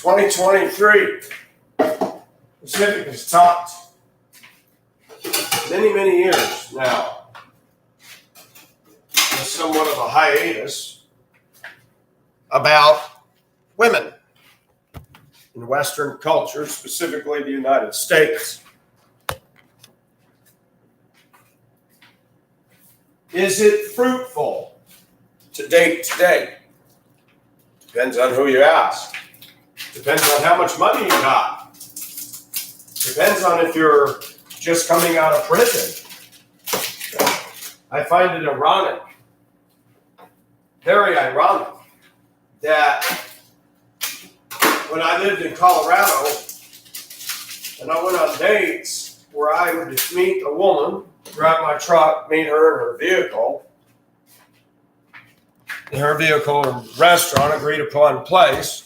2023. Pacific has talked many years now, with somewhat of a hiatus, about women in Western culture, specifically the United States. Is it fruitful to date today? Depends on who you ask. Depends on how much money you got. Depends on if you're just coming out of prison. I find it ironic, very ironic, that when I lived in Colorado and I went on dates where I would just meet a woman, grab my truck, meet her in her vehicle or restaurant, agreed upon place.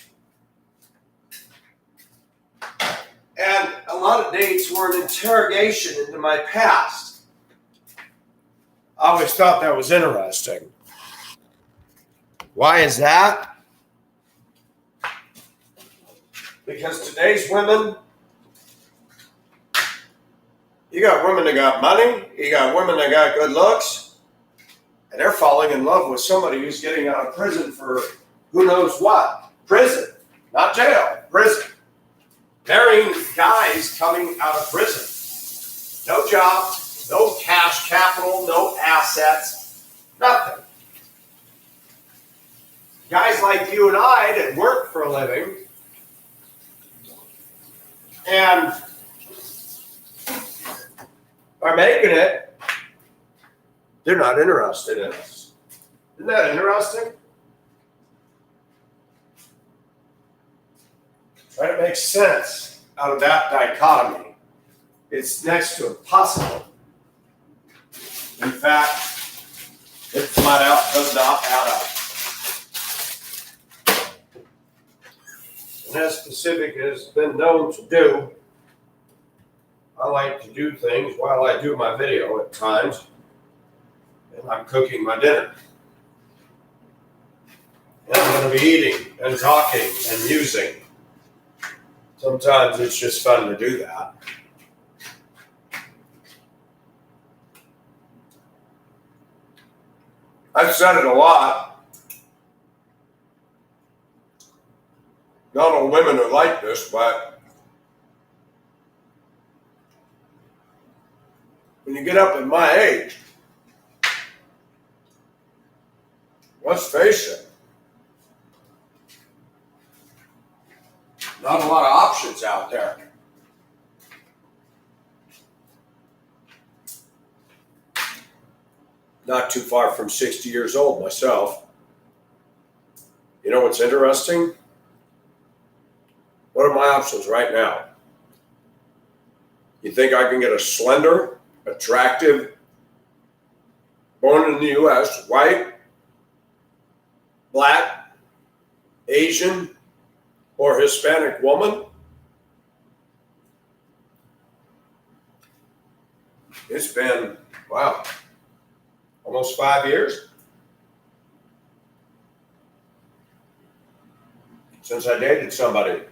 And a lot of dates were an interrogation into my past. I always thought that was interesting. Why is that? Because today's women, you got women that got money, you got women that got good looks, and they're falling in love with somebody who's getting out of prison for who knows what. Prison, not jail, prison. Marrying guys coming out of prison. No job, no cash capital, no assets, nothing. Guys like you and I that work for a living and are making it, they're not interested in us. Isn't that interesting? Try to make sense out of that dichotomy. It's next to impossible. In fact, it flat out does not add up. And as Pacific has been known to do, I like to do things while I do my video at times, and I'm cooking my dinner. And I'm going to be eating and talking and musing. Sometimes it's just fun to do that. I've said it a lot. Not all women are like this, but when you get up at my age, let's face it, not a lot of options out there. Not too far from 60 years old myself. You know what's interesting? What are my options right now? You think I can get a slender, attractive, born in the U.S., white, black, Asian, or Hispanic woman? It's been, wow, almost 5 years since I dated somebody.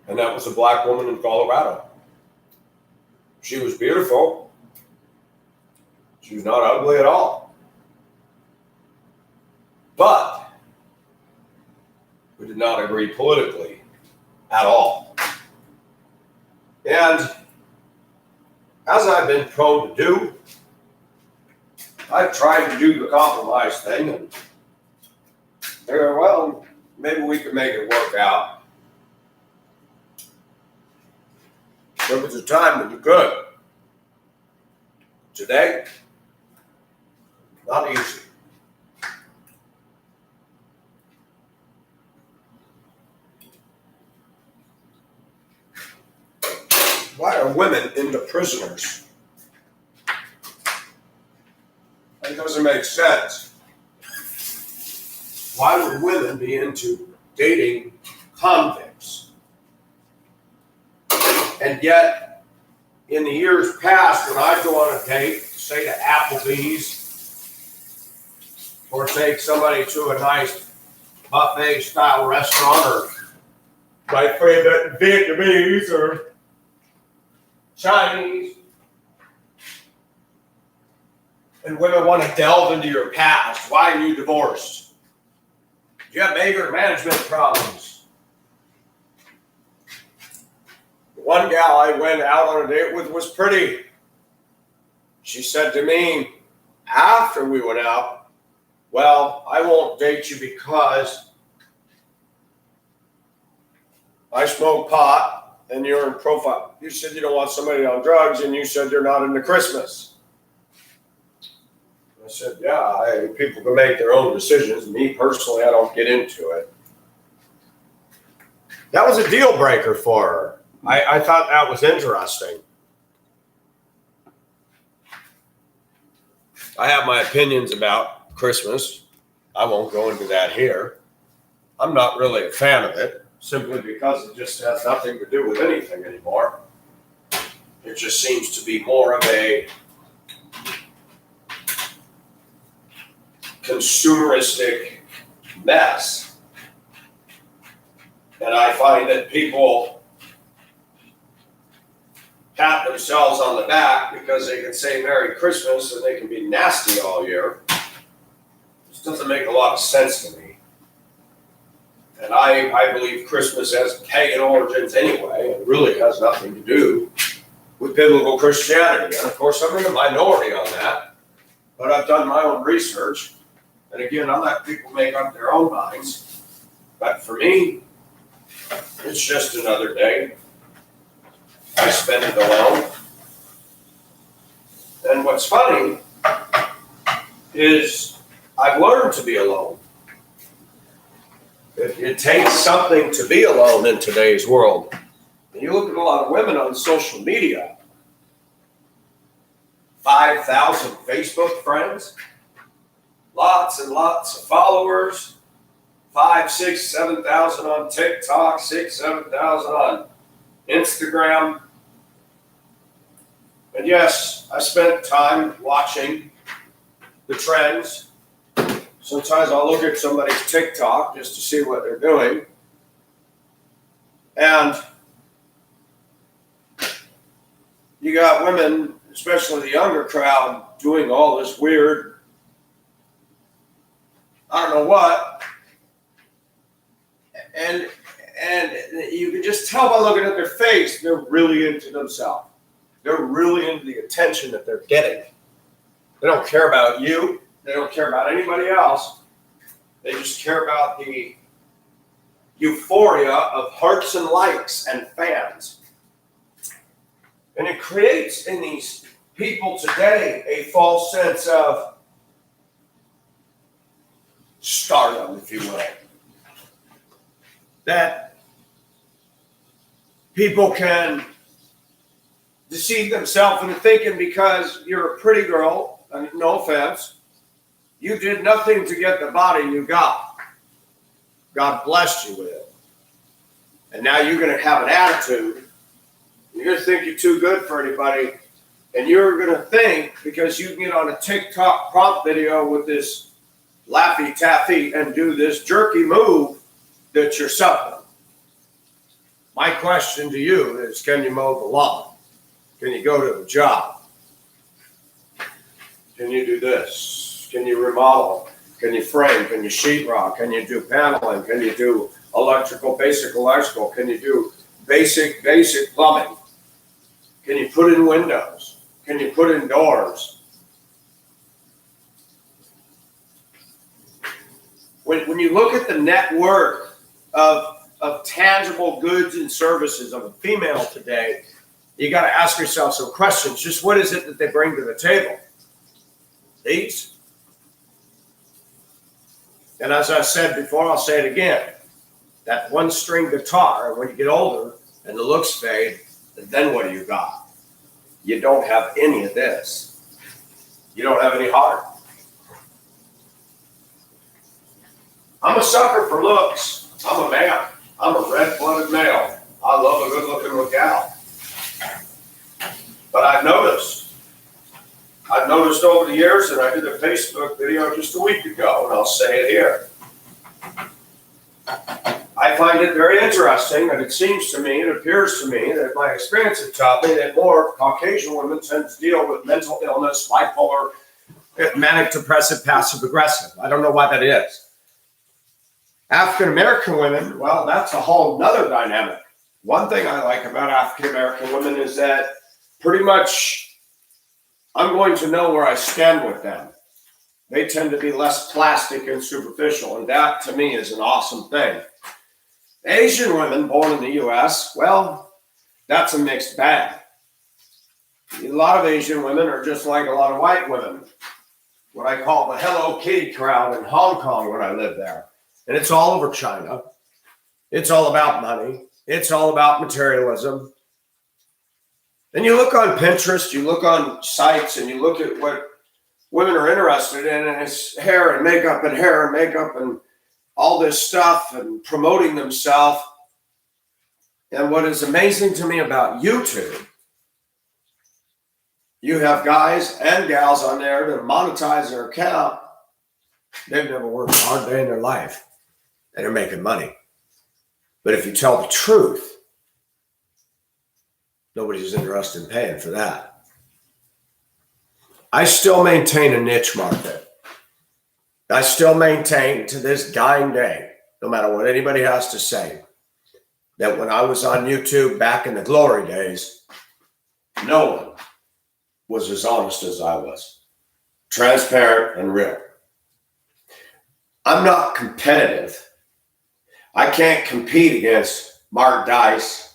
And that was a black woman in Colorado. She was beautiful. She was not ugly at all. But we did not agree politically at all. And as I've been prone to do, I've tried to do the compromise thing and figure, well, maybe we can make it work out. There was a time when you could. Today, not easy. Why are women into prisoners? That doesn't make sense. Why would women be into dating convicts? And yet, in the years past, when I'd go on a date, say to Applebee's, or take somebody to a nice buffet style restaurant or my favorite Vietnamese or Chinese. And women want to delve into your past. Why are you divorced? Do you have anger management problems? The one gal I went out on a date with was pretty. She said to me after we went out, well, I won't date you because I smoke pot and you're in profile. You said you don't want somebody on drugs and you said you're not into Christmas. I said, yeah, people can make their own decisions. Me personally, I don't get into it. That was a deal breaker for her. I thought that was interesting. I have my opinions about Christmas. I won't go into that here. I'm not really a fan of it, simply because it just has nothing to do with anything anymore. It just seems to be more of a consumeristic mess. And I find that people pat themselves on the back because they can say Merry Christmas and they can be nasty all year. This doesn't make a lot of sense to me. And I believe Christmas has pagan origins anyway, and really has nothing to do with biblical Christianity. And of course, I'm in the minority on that, but I've done my own research. And again, I let people make up their own minds. But for me, it's just another day. I spend it alone. And what's funny is I've learned to be alone. It takes something to be alone in today's world. And you look at a lot of women on social media, 5,000 Facebook friends, lots and lots of followers, 5, 6, 7,000 on TikTok, 6, 7,000 on Instagram. And yes, I spent time watching the trends. Sometimes I'll look at somebody's TikTok just to see what they're doing. And you got women, especially the younger crowd, doing all this weird, I don't know what. And you can just tell by looking at their face, they're really into themselves. They're really into the attention that they're getting. They don't care about you. They don't care about anybody else. They just care about the euphoria of hearts and likes and fans. And it creates in these people today a false sense of stardom, if you will. That people can deceive themselves into thinking because you're a pretty girl, and no offense, you did nothing to get the body you got. God blessed you with it. And now you're going to have an attitude. You're going to think you're too good for anybody. And you're going to think, because you can get on a TikTok prompt video with this Laffy Taffy and do this jerky move, that you're something. My question to you is, can you mow the lawn? Can you go to the job? Can you do this? Can you remodel? Can you frame? Can you sheetrock? Can you do paneling? Can you do basic electrical? Can you do basic plumbing? Can you put in windows? Can you put in doors? When you look at the net worth of tangible goods and services of a female today, you got to ask yourself some questions. Just what is it that they bring to the table? These. And as I said before, I'll say it again. That one string guitar, when you get older and the looks fade, then what do you got? You don't have any of this. You don't have any heart. I'm a sucker for looks. I'm a man. I'm a red-blooded male. I love a good-looking gal. But I've noticed over the years, and I did a Facebook video just a week ago, and I'll say it here. I find it very interesting that it appears to me that my experience has taught me that more Caucasian women tend to deal with mental illness, bipolar, manic depressive, passive aggressive. I don't know why that is. African American women, well, that's a whole nother dynamic. One thing I like about African American women is that pretty much I'm going to know where I stand with them. They tend to be less plastic and superficial, and that to me is an awesome thing. Asian women born in the US, well, that's a mixed bag. A lot of Asian women are just like a lot of white women, what I call the Hello Kitty crowd in Hong Kong when I lived there. And it's all over China. It's all about money. It's all about materialism. Then you look on Pinterest, you look on sites, and you look at what women are interested in, and it's hair and makeup and all this stuff and promoting themselves. And what is amazing to me about YouTube, you have guys and gals on there that monetize their account. They've never worked a hard day in their life, and they're making money. But if you tell the truth, nobody's interested in paying for that. I still maintain a niche market. I still maintain to this dying day, no matter what anybody has to say, that when I was on YouTube back in the glory days, no one was as honest as I was. Transparent and real. I'm not competitive. I can't compete against Mark Dice.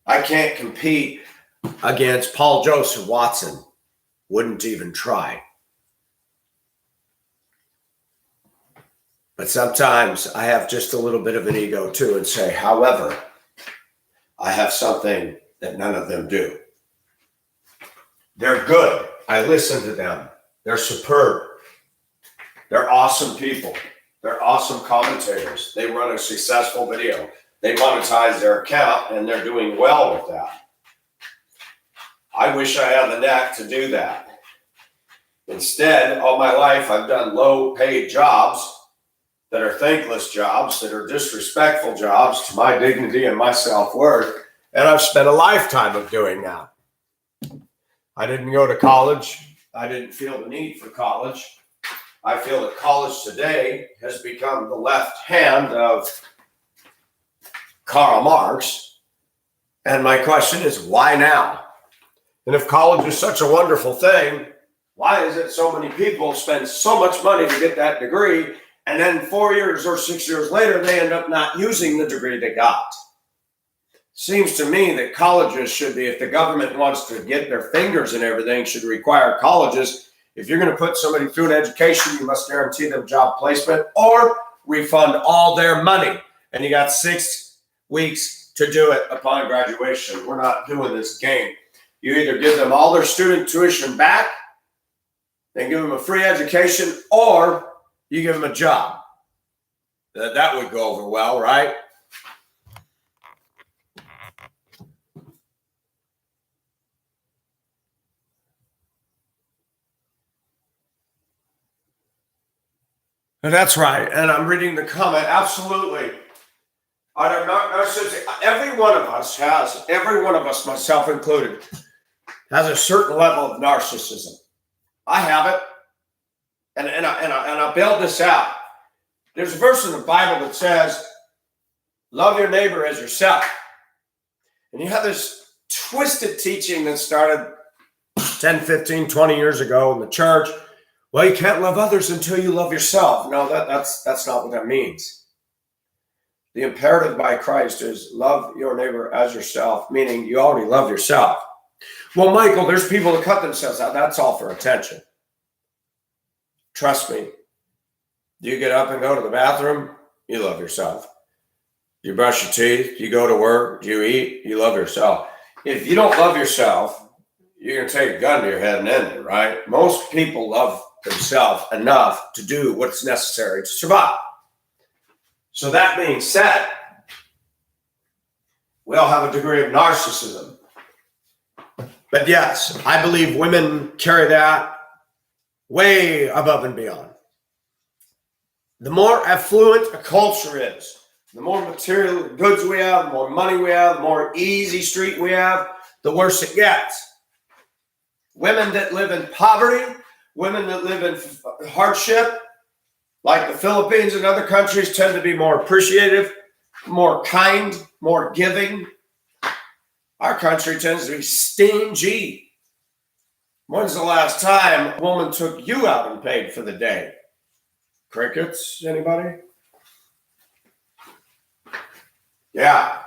I can't compete against Paul Joseph Watson. Wouldn't even try. But sometimes I have just a little bit of an ego too and say, however, I have something that none of them do. They're good. I listen to them. They're superb. They're awesome people. They're awesome commentators. They run a successful video. They monetize their account and they're doing well with that. I wish I had the knack to do that. Instead, all my life, I've done low-paid jobs that are thankless jobs, that are disrespectful jobs to my dignity and my self-worth, and I've spent a lifetime of doing that. I didn't go to college. I didn't feel the need for college. I feel that college today has become the left hand of Karl Marx, and my question is, why now? And if college is such a wonderful thing, why is it so many people spend so much money to get that degree, and then 4 years or 6 years later, they end up not using the degree they got? Seems to me that colleges should be, if the government wants to get their fingers in everything, should require colleges. If you're going to put somebody through an education, you must guarantee them job placement or refund all their money. And you got 6 weeks to do it upon graduation. We're not doing this game. You either give them all their student tuition back, then give them a free education, or you give them a job. That would go over well, right? And that's right. And I'm reading the comment. Absolutely. Every one of us, myself included, has a certain level of narcissism. I have it. And I'll build this out. There's a verse in the Bible that says, love your neighbor as yourself. And you have this twisted teaching that started 10, 15, 20 years ago in the church. Well, you can't love others until you love yourself. No, that's not what that means. The imperative by Christ is love your neighbor as yourself, meaning you already love yourself. Well, Michael, there's people that cut themselves out. That's all for attention. Trust me. Do you get up and go to the bathroom? You love yourself. You brush your teeth. You go to work. You eat. You love yourself. If you don't love yourself, you're going to take a gun to your head and end it, right? Most people love themselves enough to do what's necessary to survive. So that being said, we all have a degree of narcissism. But yes, I believe women carry that way above and beyond. The more affluent a culture is, The more material goods we have, the more money we have, the more easy street we have, the worse it gets. Women that live in poverty, women that live in hardship, like the Philippines and other countries, tend to be more appreciative, more kind, more giving. Our country tends to be stingy. When's the last time a woman took you out and paid for the day? Crickets, anybody? Yeah,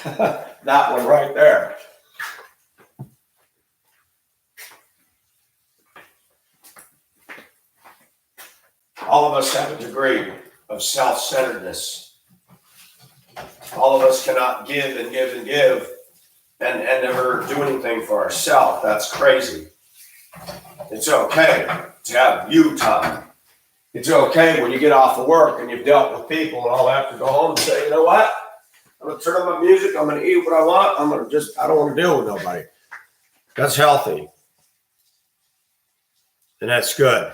that one right there. All of us have a degree of self-centeredness. All of us cannot give and give and give and never do anything for ourselves. That's crazy. It's okay to have you time. It's okay when you get off of work and you've dealt with people and all that to go home and say, you know what? I'm going to turn on my music. I'm going to eat what I want. I don't want to deal with nobody. That's healthy. And that's good.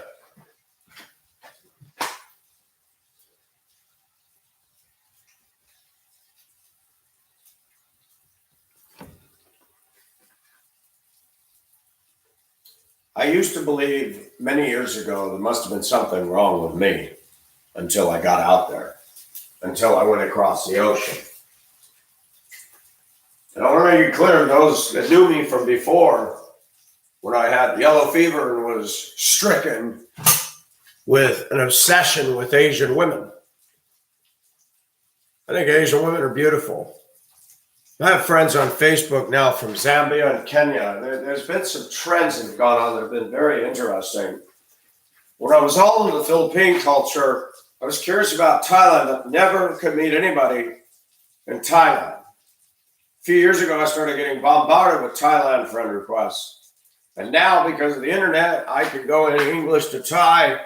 I used to believe many years ago there must have been something wrong with me until I got out there, until I went across the ocean. And I want to make it clear, those that knew me from before, when I had yellow fever and was stricken with an obsession with Asian women. I think Asian women are beautiful. I have friends on Facebook now from Zambia and Kenya. There's been some trends that have gone on that have been very interesting. When I was all in the Philippine culture, I was curious about Thailand. I never could meet anybody in Thailand. A few years ago, I started getting bombarded with Thailand friend requests. And now, because of the internet, I can go in English to Thai,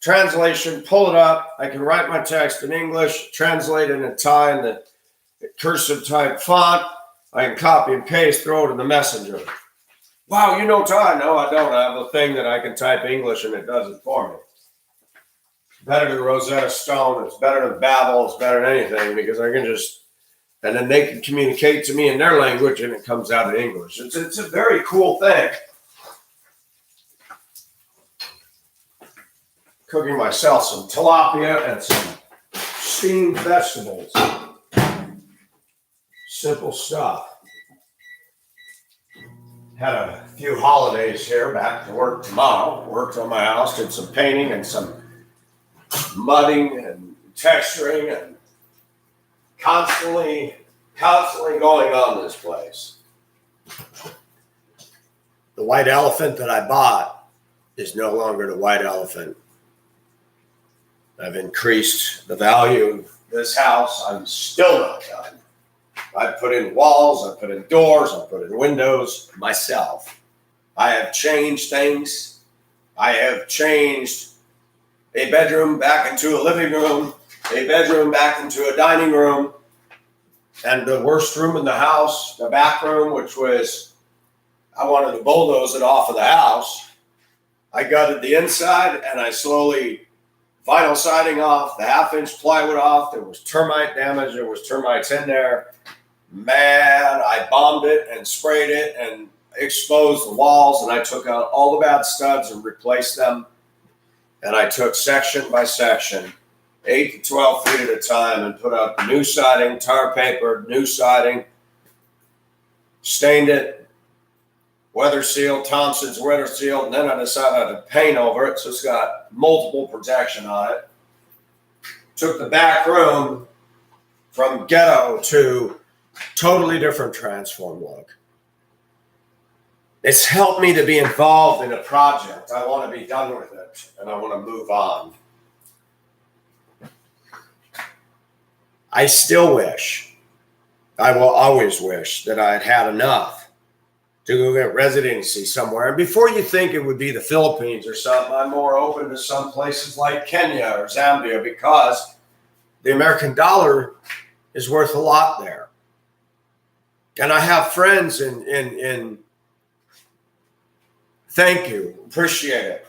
translation, pull it up. I can write my text in English, translate it in Thai in the cursive type font. I can copy and paste, throw it in the messenger. Wow, you know Thai? No, I don't. I have a thing that I can type English and it does it for me. It's better than Rosetta Stone. It's better than Babbel. It's better than anything because I can just, and then they can communicate to me in their language and it comes out in English. It's a very cool thing. Cooking myself some tilapia and some steamed vegetables. Simple stuff. Had a few holidays here, back to work tomorrow. Worked on my house, did some painting and some mudding and texturing and constantly going on this place. The white elephant that I bought is no longer the white elephant. I've increased the value of this house. I'm still not done. I put in walls, I put in doors, I put in windows myself. I have changed things. I have changed a bedroom back into a living room, a bedroom back into a dining room, and the worst room in the house, the back room, which was, I wanted to bulldoze it off of the house. I gutted the inside and I slowly vinyl siding off, the 1/2-inch plywood off. There was termite damage. There was termites in there. Man, I bombed it and sprayed it and exposed the walls, and I took out all the bad studs and replaced them. And I took section by section, 8 to 12 feet at a time, and put up new siding, tar paper, new siding, stained it, weather sealed, Thompson's weather sealed, and then I decided to paint over it, so it's got multiple protection on it. Took the back room from ghetto to totally different transform look. It's helped me to be involved in a project. I want to be done with it, and I want to move on. I still wish, I will always wish that I had had enough to go get residency somewhere. And before you think it would be the Philippines or something, I'm more open to some places like Kenya or Zambia because the American dollar is worth a lot there. And I have friends in thank you, appreciate it.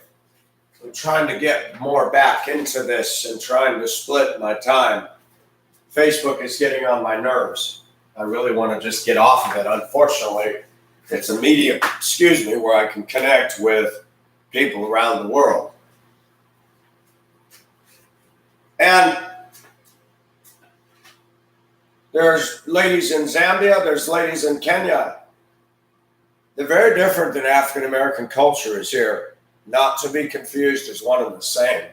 I'm trying to get more back into this and trying to split my time Facebook is getting on my nerves. I really want to just get off of it. Unfortunately, it's a medium, where I can connect with people around the world. And there's ladies in Zambia, there's ladies in Kenya. They're very different than African American culture is here, not to be confused as one and the same.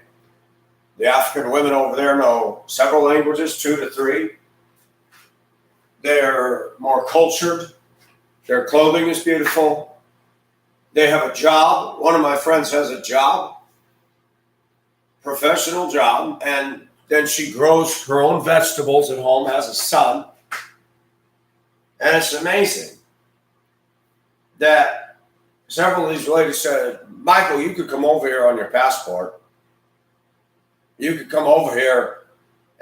The African women over there know several languages, 2 to 3. They're more cultured. Their clothing is beautiful. They have a job. One of my friends has a job, professional job, and then she grows her own vegetables at home, has a son. And it's amazing that several of these ladies said, Michael, you could come over here on your passport. You could come over here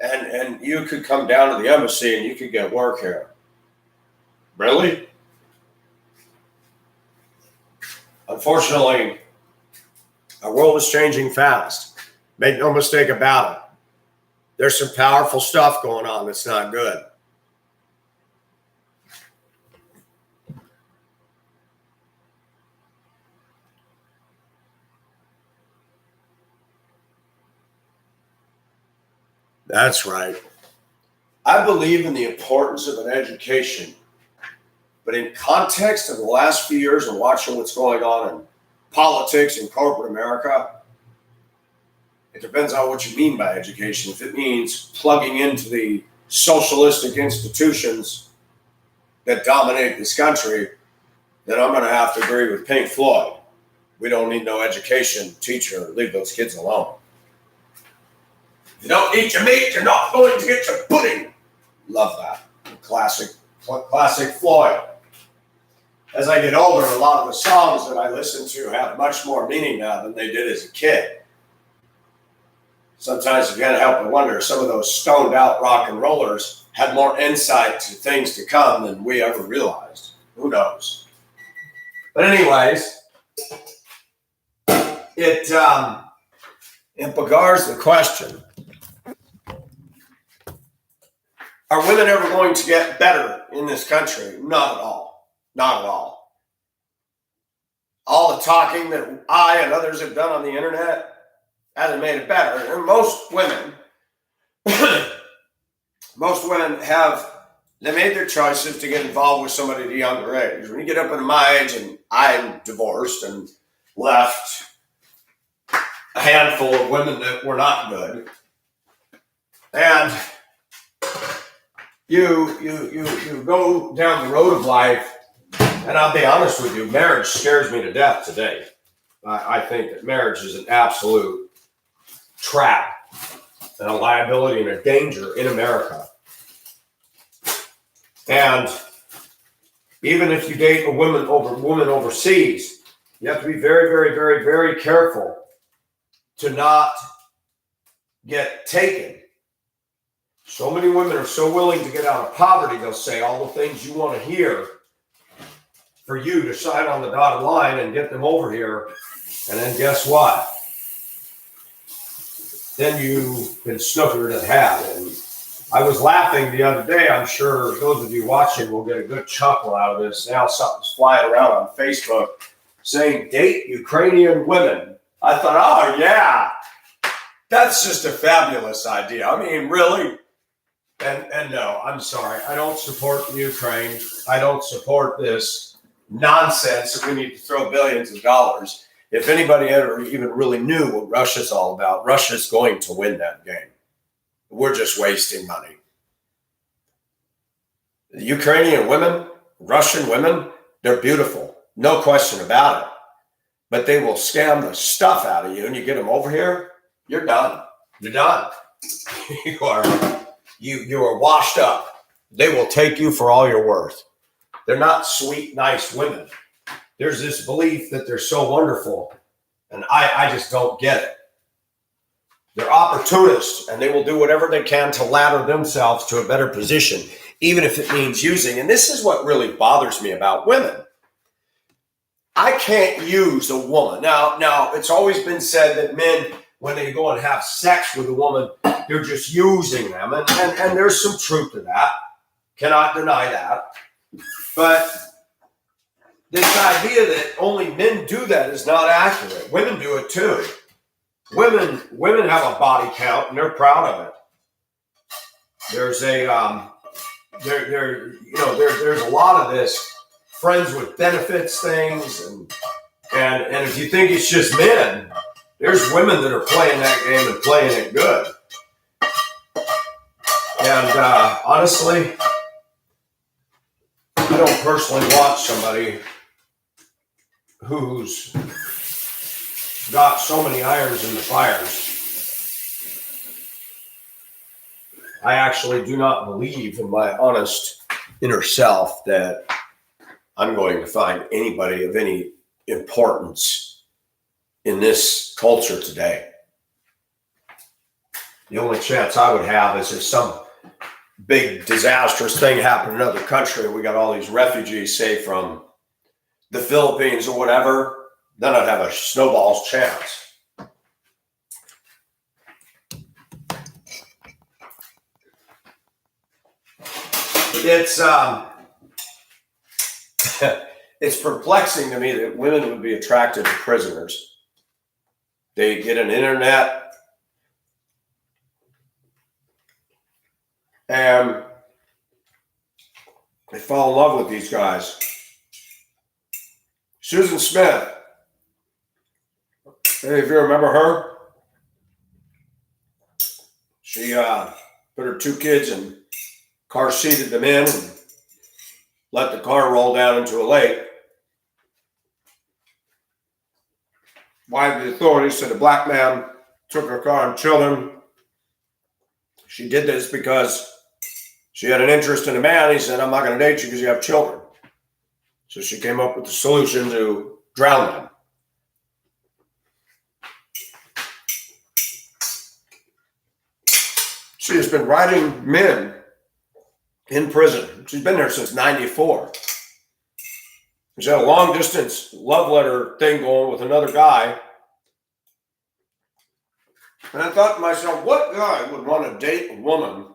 and you could come down to the embassy and you could get work here. Really? Unfortunately, our world is changing fast. Make no mistake about it. There's some powerful stuff going on that's not good. That's right. I believe in the importance of an education, but in context of the last few years and watching what's going on in politics and corporate America, it depends on what you mean by education. If it means plugging into the socialistic institutions that dominate this country, then I'm going to have to agree with Pink Floyd. We don't need no education. Teacher, leave those kids alone. If you don't eat your meat, you're not going to get your pudding. Love that. Classic Floyd. As I get older, a lot of the songs that I listen to have much more meaning now than they did as a kid. Sometimes you can't help but wonder, some of those stoned out rock and rollers had more insight to things to come than we ever realized. Who knows? But anyways, it begars the question, are women ever going to get better in this country? Not at all. Not at all. All the talking that I and others have done on the internet hasn't made it better. And most women they made their choices to get involved with somebody at a younger age. When you get up into my age, and I'm divorced and left a handful of women that were not good, and you go down the road of life, and I'll be honest with you, marriage scares me to death today. I think that marriage is an absolute trap and a liability and a danger in America. And even if you date a woman overseas, you have to be very, very, very, very careful to not get taken. So many women are so willing to get out of poverty, they'll say all the things you want to hear for you to sign on the dotted line and get them over here. And then guess what? Then you've been snookered and had. And I was laughing the other day. I'm sure those of you watching will get a good chuckle out of this. Now something's flying around on Facebook saying date Ukrainian women. I thought, oh yeah, that's just a fabulous idea. I mean, really? And no, I'm sorry. I don't support Ukraine. I don't support this nonsense that we need to throw billions of dollars. If anybody ever even really knew what Russia's all about, Russia's going to win that game. We're just wasting money. The Ukrainian women, Russian women, they're beautiful. No question about it. But they will scam the stuff out of you, and you get them over here, you're done. You're done. You are washed up. They will take you for all you're worth. They're not sweet, nice women. There's this belief that they're so wonderful, and I just don't get it. They're opportunists, and they will do whatever they can to ladder themselves to a better position, even if it means using. And this is what really bothers me about women. I can't use a woman. Now, it's always been said that men, when they go and have sex with a woman, They're just using them. And there's some truth to that. Cannot deny that. But this idea that only men do that is not accurate. Women do it too. Women have a body count and they're proud of it. There's there's a lot of this friends with benefits things, and if you think it's just men, there's women that are playing that game and playing it good. And honestly, I don't personally want somebody who's got so many irons in the fires. I actually do not believe in my honest inner self that I'm going to find anybody of any importance in this culture today. The only chance I would have is if some big disastrous thing happened in another country, we got all these refugees, say from the Philippines or whatever, then I'd have a snowball's chance. It's it's perplexing to me that women would be attracted to prisoners. They get an internet and they fall in love with these guys. Susan Smith, hey, if you remember her, she put her 2 kids in car, seated them in, and let the car roll down into a lake. Why the authorities said a black man took her car and children. She did this because she had an interest in a man. He said, I'm not going to date you because you have children. So she came up with the solution to drown them. She has been writing men in prison. She's been there since 94. She's had a long distance love letter thing going with another guy. And I thought to myself, what guy would want to date a woman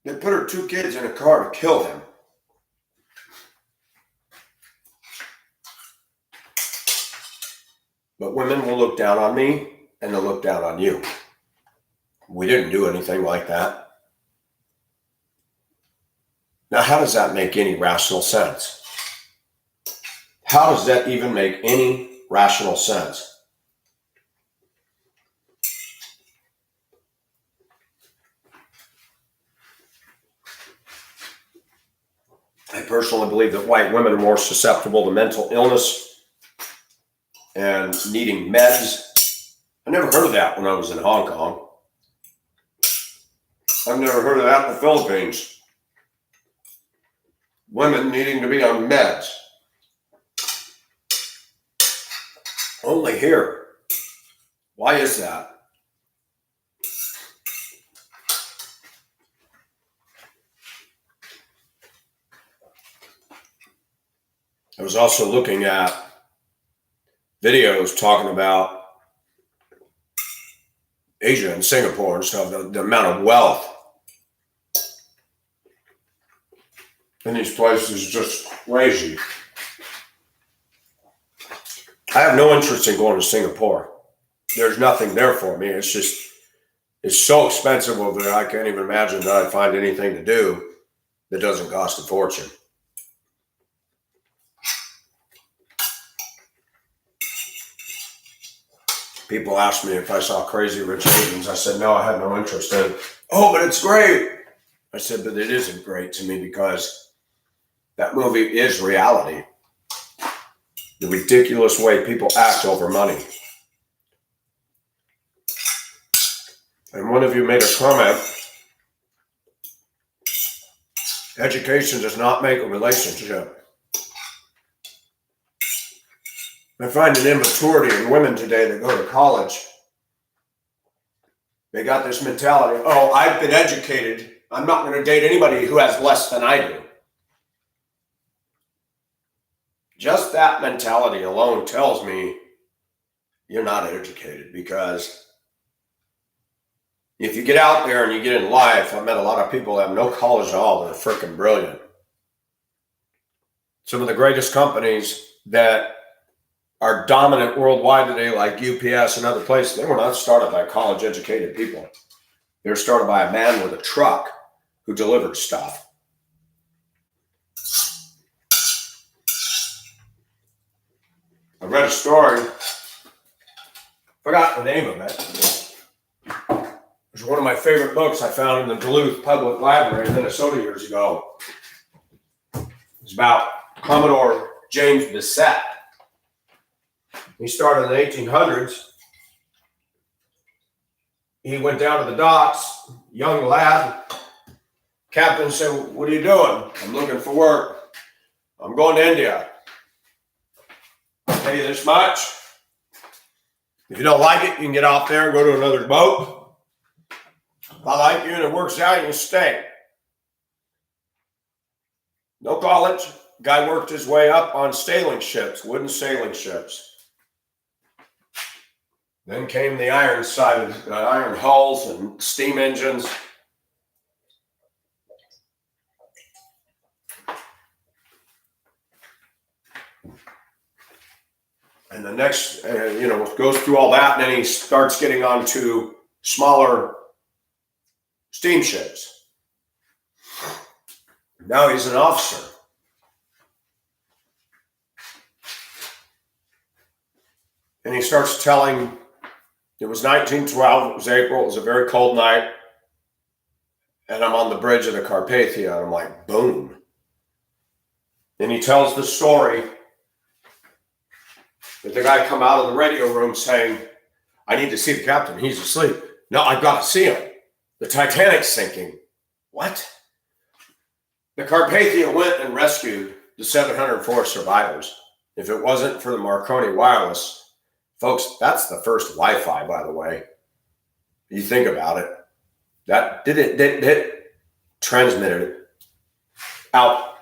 that put her 2 kids in a car to kill them? But women will look down on me and they'll look down on you. We didn't do anything like that. Now, how does that make any rational sense? How does that even make any rational sense? I personally believe that white women are more susceptible to mental illness and needing meds. I never heard of that when I was in Hong Kong. I've never heard of that in the Philippines. Women needing to be on meds. Only here. Why is that? I was also looking at videos talking about Asia and Singapore and stuff, the amount of wealth in these places is just crazy. I have no interest in going to Singapore. There's nothing there for me. It's so expensive over there. I can't even imagine that I'd find anything to do that doesn't cost a fortune. People ask me if I saw Crazy Rich Asians. I said, no, I had no interest in it. Oh, but it's great. I said, but it isn't great to me because that movie is reality. The ridiculous way people act over money. And one of you made a comment, education does not make a relationship. I find an immaturity in women today that go to college. They got this mentality, oh, I've been educated. I'm not going to date anybody who has less than I do. Just that mentality alone tells me you're not educated, because if you get out there and you get in life, I've met a lot of people that have no college at all that are freaking brilliant. Some of the greatest companies that are dominant worldwide today, like UPS and other places, they were not started by college educated people. They were started by a man with a truck who delivered stuff. I read a story, forgot the name of it. It was one of my favorite books I found in the Duluth Public Library in Minnesota years ago. It's about Commodore James Bissett. He started in the 1800s. He went down to the docks, young lad. Captain said, "What are you doing?" "I'm looking for work. I'm going to India. I'll pay you this much. If you don't like it, you can get off there and go to another boat. If I like you and it works out, you can stay." No college. Guy worked his way up on sailing ships, wooden sailing ships. Then came the iron iron hulls and steam engines. And the next, goes through all that, and then he starts getting onto smaller steamships. Now he's an officer. And he starts telling, it was 1912, it was April, it was a very cold night, and I'm on the bridge of the Carpathia, and I'm like, boom. And he tells the story that the guy come out of the radio room saying, "I need to see the captain, he's asleep." "No, I've got to see him. The Titanic's sinking." "What?" The Carpathia went and rescued the 704 survivors. If it wasn't for the Marconi wireless, folks, that's the first Wi-Fi, by the way. You think about it. That it transmitted it out.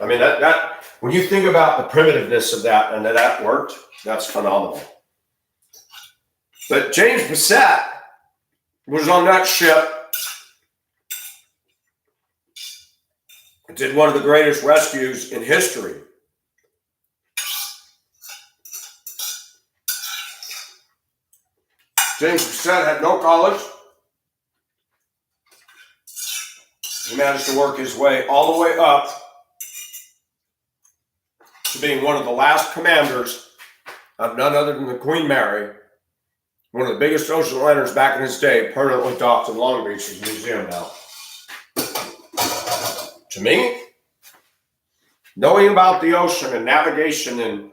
I mean, that when you think about the primitiveness of that and that worked, that's phenomenal. But James Bissett was on that ship, did one of the greatest rescues in history. James Bissett had no college. He managed to work his way all the way up to being one of the last commanders of none other than the Queen Mary, one of the biggest ocean liners back in his day, permanently docked in Long Beach. There's a museum now. To me, knowing about the ocean and navigation and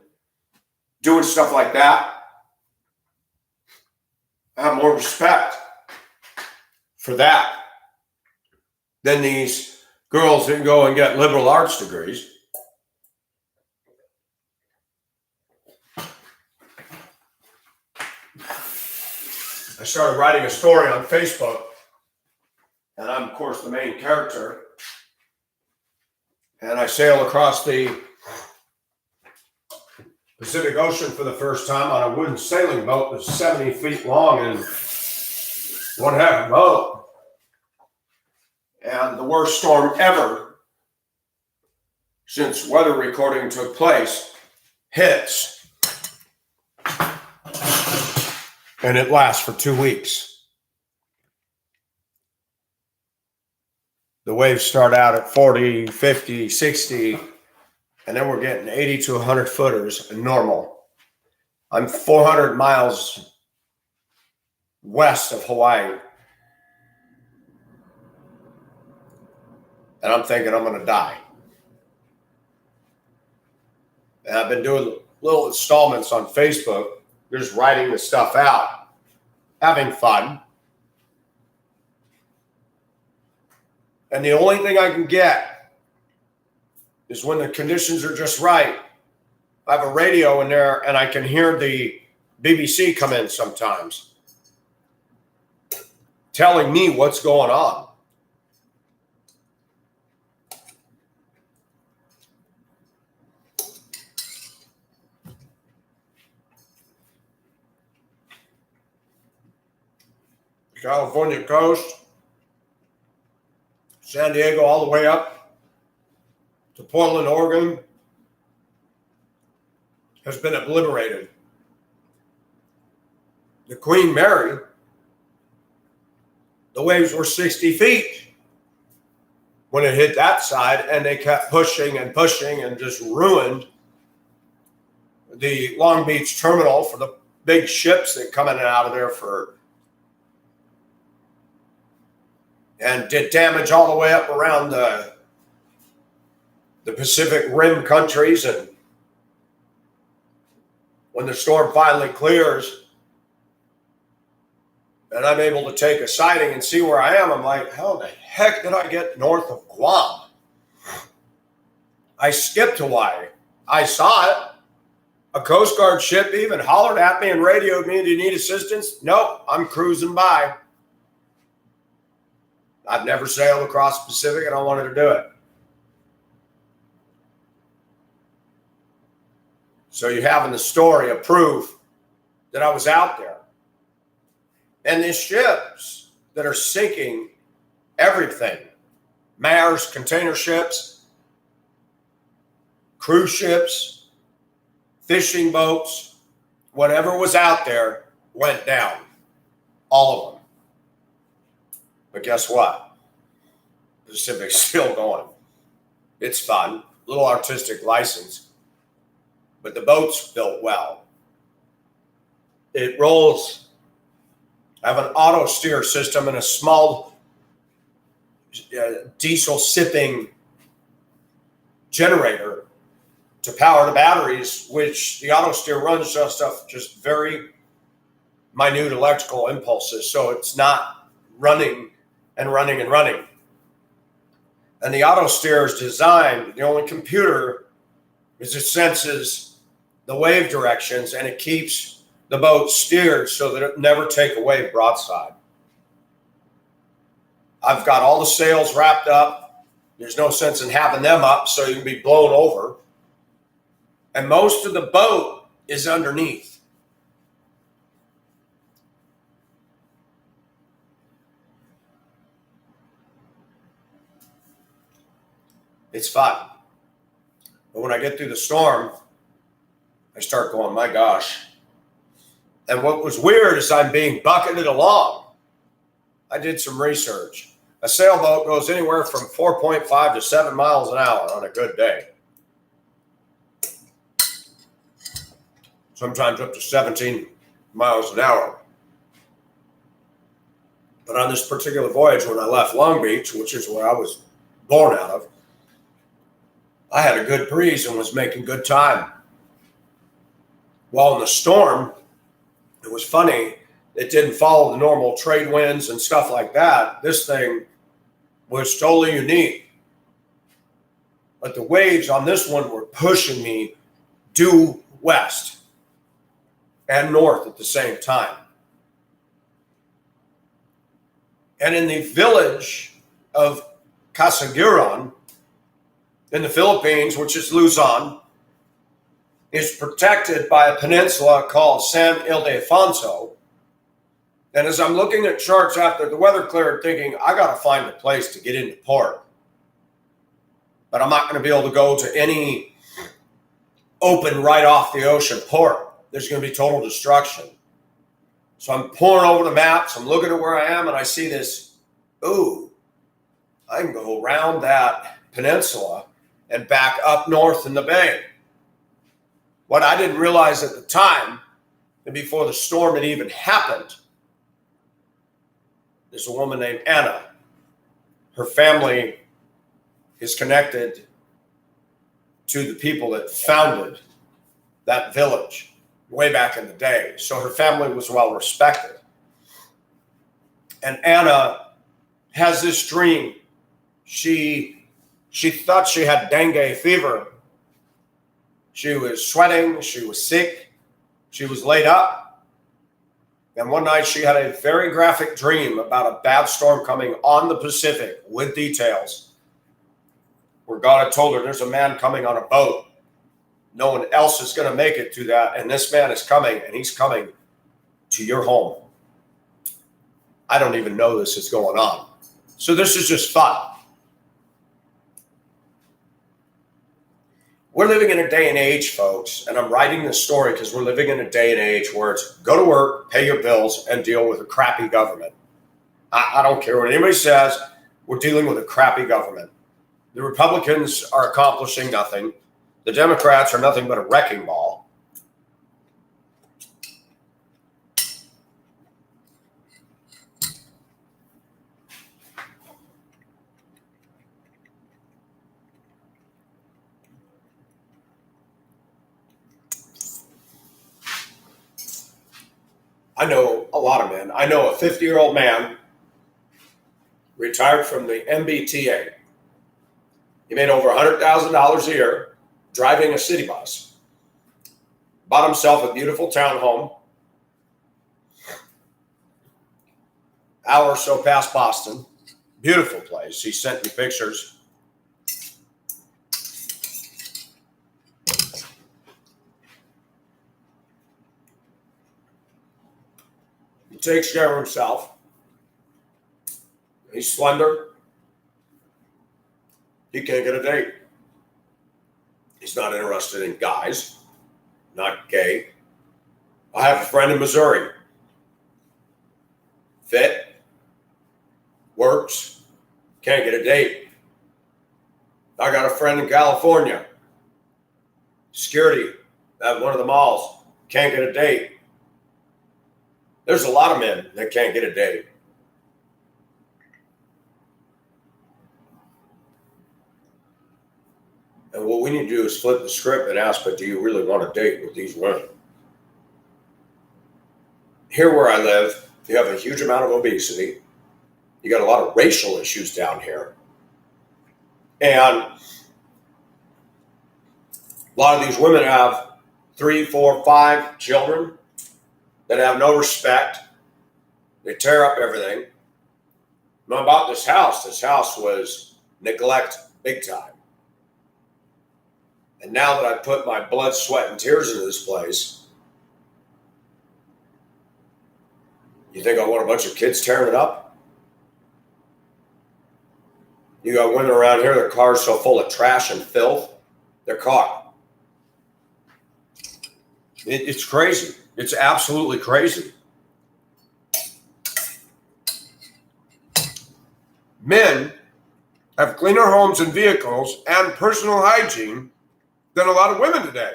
doing stuff like that, I have more respect for that than these girls that go and get liberal arts degrees. I started writing a story on Facebook, and I'm, of course, the main character. And I sail across the Pacific Ocean for the first time on a wooden sailing boat that's 70 feet long and one half a boat. And the worst storm ever since weather recording took place hits. And it lasts for 2 weeks. The waves start out at 40, 50, 60, and then we're getting 80 to 100 footers normal. I'm 400 miles west of Hawaii. And I'm thinking I'm going to die. And I've been doing little installments on Facebook, just writing the stuff out, having fun. And the only thing I can get is when the conditions are just right. I have a radio in there and I can hear the BBC come in sometimes telling me what's going on. California coast, San Diego, all the way up to Portland, Oregon, has been obliterated. The Queen Mary, the waves were 60 feet when it hit that side, and they kept pushing and pushing and just ruined the Long Beach terminal for the big ships that come in and out of there and did damage all the way up around the Pacific Rim countries. And when the storm finally clears and I'm able to take a sighting and see where I am, I'm like, how the heck did I get north of Guam? I skipped Hawaii. I saw it. A Coast Guard ship even hollered at me and radioed me, do you need assistance? Nope, I'm cruising by. I've never sailed across the Pacific and I wanted to do it. So you have in the story a proof that I was out there. And these ships that are sinking everything, Maersk container ships, cruise ships, fishing boats, whatever was out there went down. All of them. But guess what? The Pacific's still going. It's fun. Little artistic license. But the boat's built well. It rolls. I have an auto steer system and a small diesel sipping generator to power the batteries, which the auto steer runs just very minute electrical impulses. So it's not running and running and running. And the auto steer is designed, the only computer is it senses the wave directions and it keeps the boat steered so that it never take a wave broadside. I've got all the sails wrapped up. There's no sense in having them up so you can be blown over. And most of the boat is underneath. It's fun. But when I get through the storm, I start going, my gosh. And what was weird is I'm being bucketed along. I did some research. A sailboat goes anywhere from 4.5 to 7 miles an hour on a good day. Sometimes up to 17 miles an hour. But on this particular voyage, when I left Long Beach, which is where I was born out of, I had a good breeze and was making good time. While in the storm, it was funny, it didn't follow the normal trade winds and stuff like that. This thing was totally unique. But the waves on this one were pushing me due west and north at the same time. And in the village of Casiguran in the Philippines, which is Luzon, is protected by a peninsula called San Ildefonso. And as I'm looking at charts after the weather cleared, thinking, I got to find a place to get into port. But I'm not going to be able to go to any open right off the ocean port. There's going to be total destruction. So I'm pouring over the maps. I'm looking at where I am, and I see this. Ooh, I can go around that peninsula and back up north in the bay. What I didn't realize at the time, and before the storm had even happened, there's a woman named Anna. Her family is connected to the people that founded that village way back in the day. So her family was well respected. And Anna has this dream. She thought she had dengue fever. She was sweating. She was sick. She was laid up. And one night she had a very graphic dream about a bad storm coming on the Pacific with details, where God had told her there's a man coming on a boat. No one else is going to make it to that. And this man is coming, and he's coming to your home. I don't even know this is going on. So this is just fun. We're living in a day and age, folks, and I'm writing this story because we're living in a day and age where it's go to work, pay your bills, and deal with a crappy government. I don't care what anybody says. We're dealing with a crappy government. The Republicans are accomplishing nothing. The Democrats are nothing but a wrecking ball. I know a lot of men. I know a 50-year-old man retired from the MBTA. He made over $100,000 a year driving a city bus. Bought himself a beautiful townhome, hour or so past Boston. Beautiful place. He sent me pictures. He takes care of himself. He's slender. He can't get a date. He's not interested in guys, not gay. I have a friend in Missouri. Fit, works, can't get a date. I got a friend in California. Security at one of the malls, can't get a date. There's a lot of men that can't get a date. And what we need to do is flip the script and ask, but do you really want to date with these women? Here where I live, you have a huge amount of obesity. You got a lot of racial issues down here. And a lot of these women have 3, 4, 5 children that have no respect. They tear up everything. When I bought this house was neglect big time. And now that I put my blood, sweat, and tears into this place, you think I want a bunch of kids tearing it up? You got women around here, their cars so full of trash and filth, they're caught. It's crazy. It's absolutely crazy. Men have cleaner homes and vehicles and personal hygiene than a lot of women today.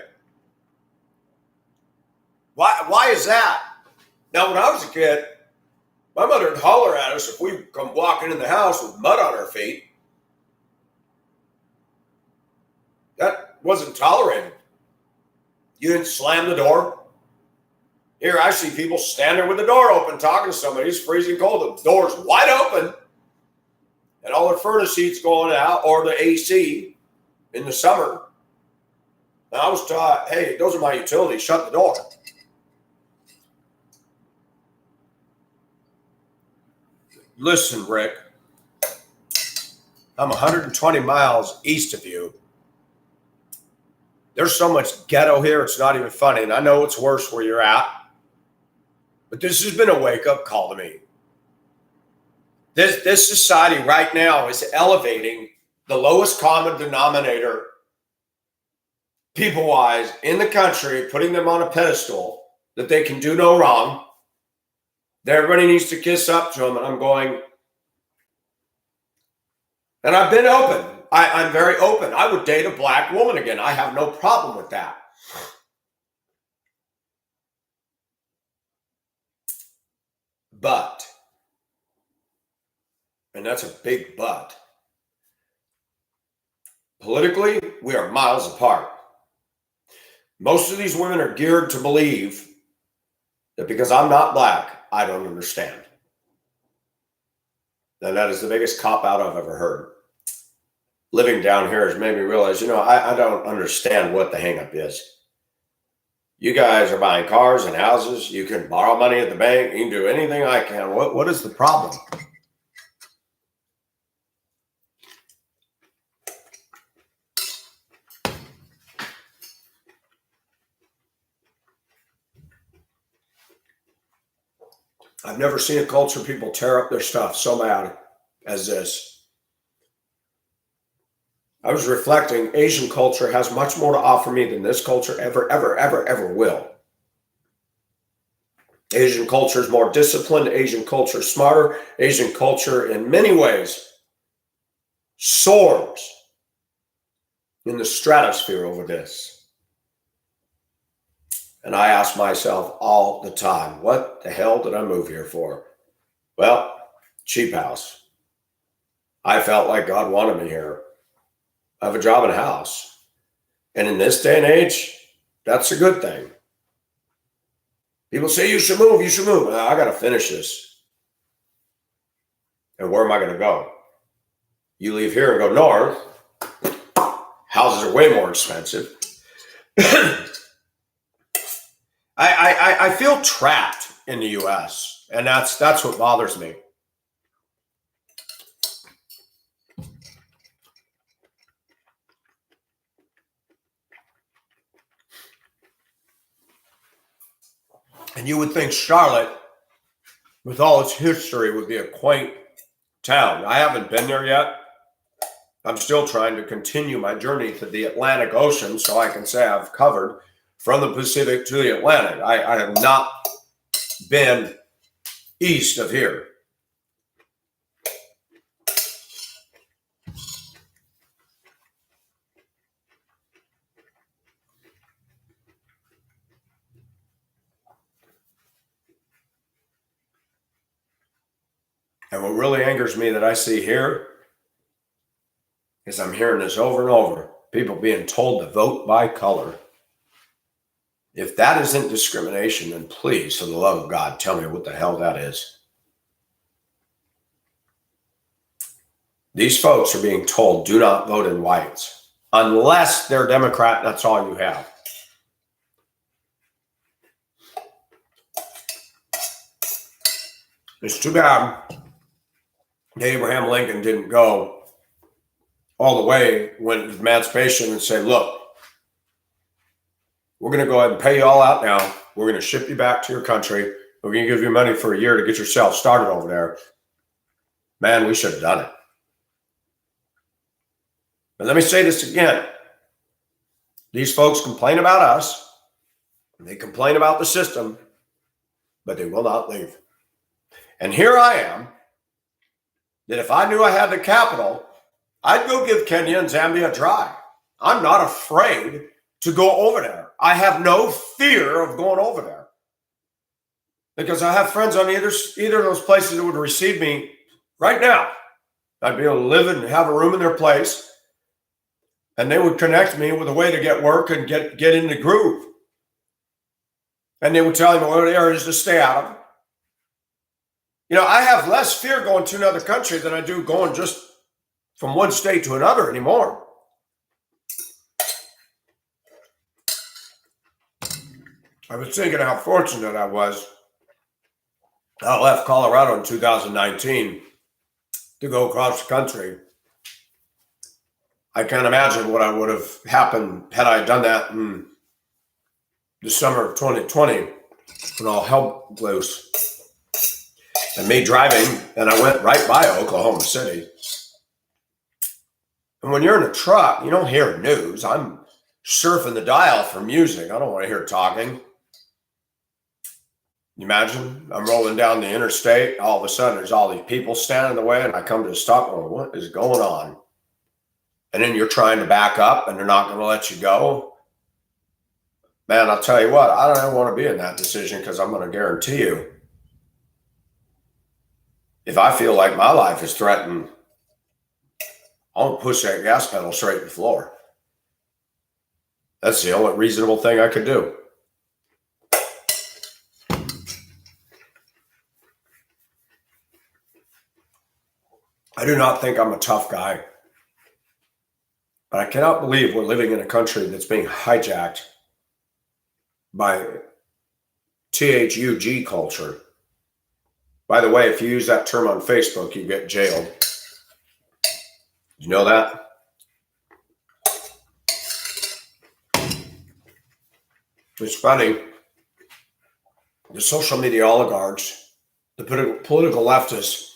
Why is that? Now, when I was a kid, my mother would holler at us if we come walking in the house with mud on our feet. That wasn't tolerated. You didn't slam the door. Here, I see people standing with the door open talking to somebody who's freezing cold. The door's wide open. And all their furnace heat's going out, or the AC in the summer. And I was taught, hey, those are my utilities. Shut the door. Listen, Rick, I'm 120 miles east of you. There's so much ghetto here, it's not even funny. And I know it's worse where you're at. But this has been a wake-up call to me. This society right now is elevating the lowest common denominator, people-wise, in the country, putting them on a pedestal that they can do no wrong. That everybody needs to kiss up to them. And I'm going, and I've been open. I'm very open. I would date a black woman again. I have no problem with that. But, and that's a big but, politically, we are miles apart. Most of these women are geared to believe that because I'm not black, I don't understand. And that is the biggest cop-out I've ever heard. Living down here has made me realize, I don't understand what the hang-up is. You guys are buying cars and houses. You can borrow money at the bank. You can do anything I can. What is the problem? I've never seen a culture people tear up their stuff so bad as this. I was reflecting, Asian culture has much more to offer me than this culture ever will. Asian culture is more disciplined. Asian culture is smarter. Asian culture, in many ways, soars in the stratosphere over this. And I ask myself all the time, what the hell did I move here for? Well, cheap house. I felt like God wanted me here. I have a job and a house. And in this day and age, that's a good thing. People say, you should move. I got to finish this. And where am I going to go? You leave here and go north. Houses are way more expensive. I feel trapped in the U.S. And that's what bothers me. And you would think Charlotte, with all its history, would be a quaint town. I haven't been there yet. I'm still trying to continue my journey to the Atlantic Ocean so I can say I've covered from the Pacific to the Atlantic. I have not been east of here. And what really angers me that I see here is I'm hearing this over and over. People being told to vote by color. If that isn't discrimination, then please, for the love of God, tell me what the hell that is. These folks are being told, do not vote in whites. Unless they're Democrat, that's all you have. It's too bad Abraham Lincoln didn't go all the way when emancipation and say, look, we're going to go ahead and pay you all out now. We're going to ship you back to your country. We're going to give you money for a year to get yourself started over there. Man, we should have done it. But let me say this again. These folks complain about us. They complain about the system, but they will not leave. And here I am, that if I knew I had the capital, I'd go give Kenya and Zambia a try. I'm not afraid to go over there. I have no fear of going over there because I have friends on either of those places that would receive me right now. I'd be able to live and have a room in their place, and they would connect me with a way to get work and get in the groove. And they would tell me what areas to stay out of. You know, I have less fear going to another country than I do going just from one state to another anymore. I was thinking how fortunate I was. I left Colorado in 2019 to go across the country. I can't imagine what would have happened had I done that in the summer of 2020 when all hell broke loose. And me driving, and I went right by Oklahoma City. And when you're in a truck, you don't hear news. I'm surfing the dial for music. I don't want to hear talking. You imagine I'm rolling down the interstate. All of a sudden, there's all these people standing in the way, and I come to a stop going, what is going on? And then you're trying to back up, and they're not going to let you go. Man, I'll tell you what, I don't want to be in that decision because I'm going to guarantee you, if I feel like my life is threatened, I'll push that gas pedal straight to the floor. That's the only reasonable thing I could do. I do not think I'm a tough guy, but I cannot believe we're living in a country that's being hijacked by THUG culture. By the way, if you use that term on Facebook, you get jailed. You know that? It's funny. The social media oligarchs The political leftists,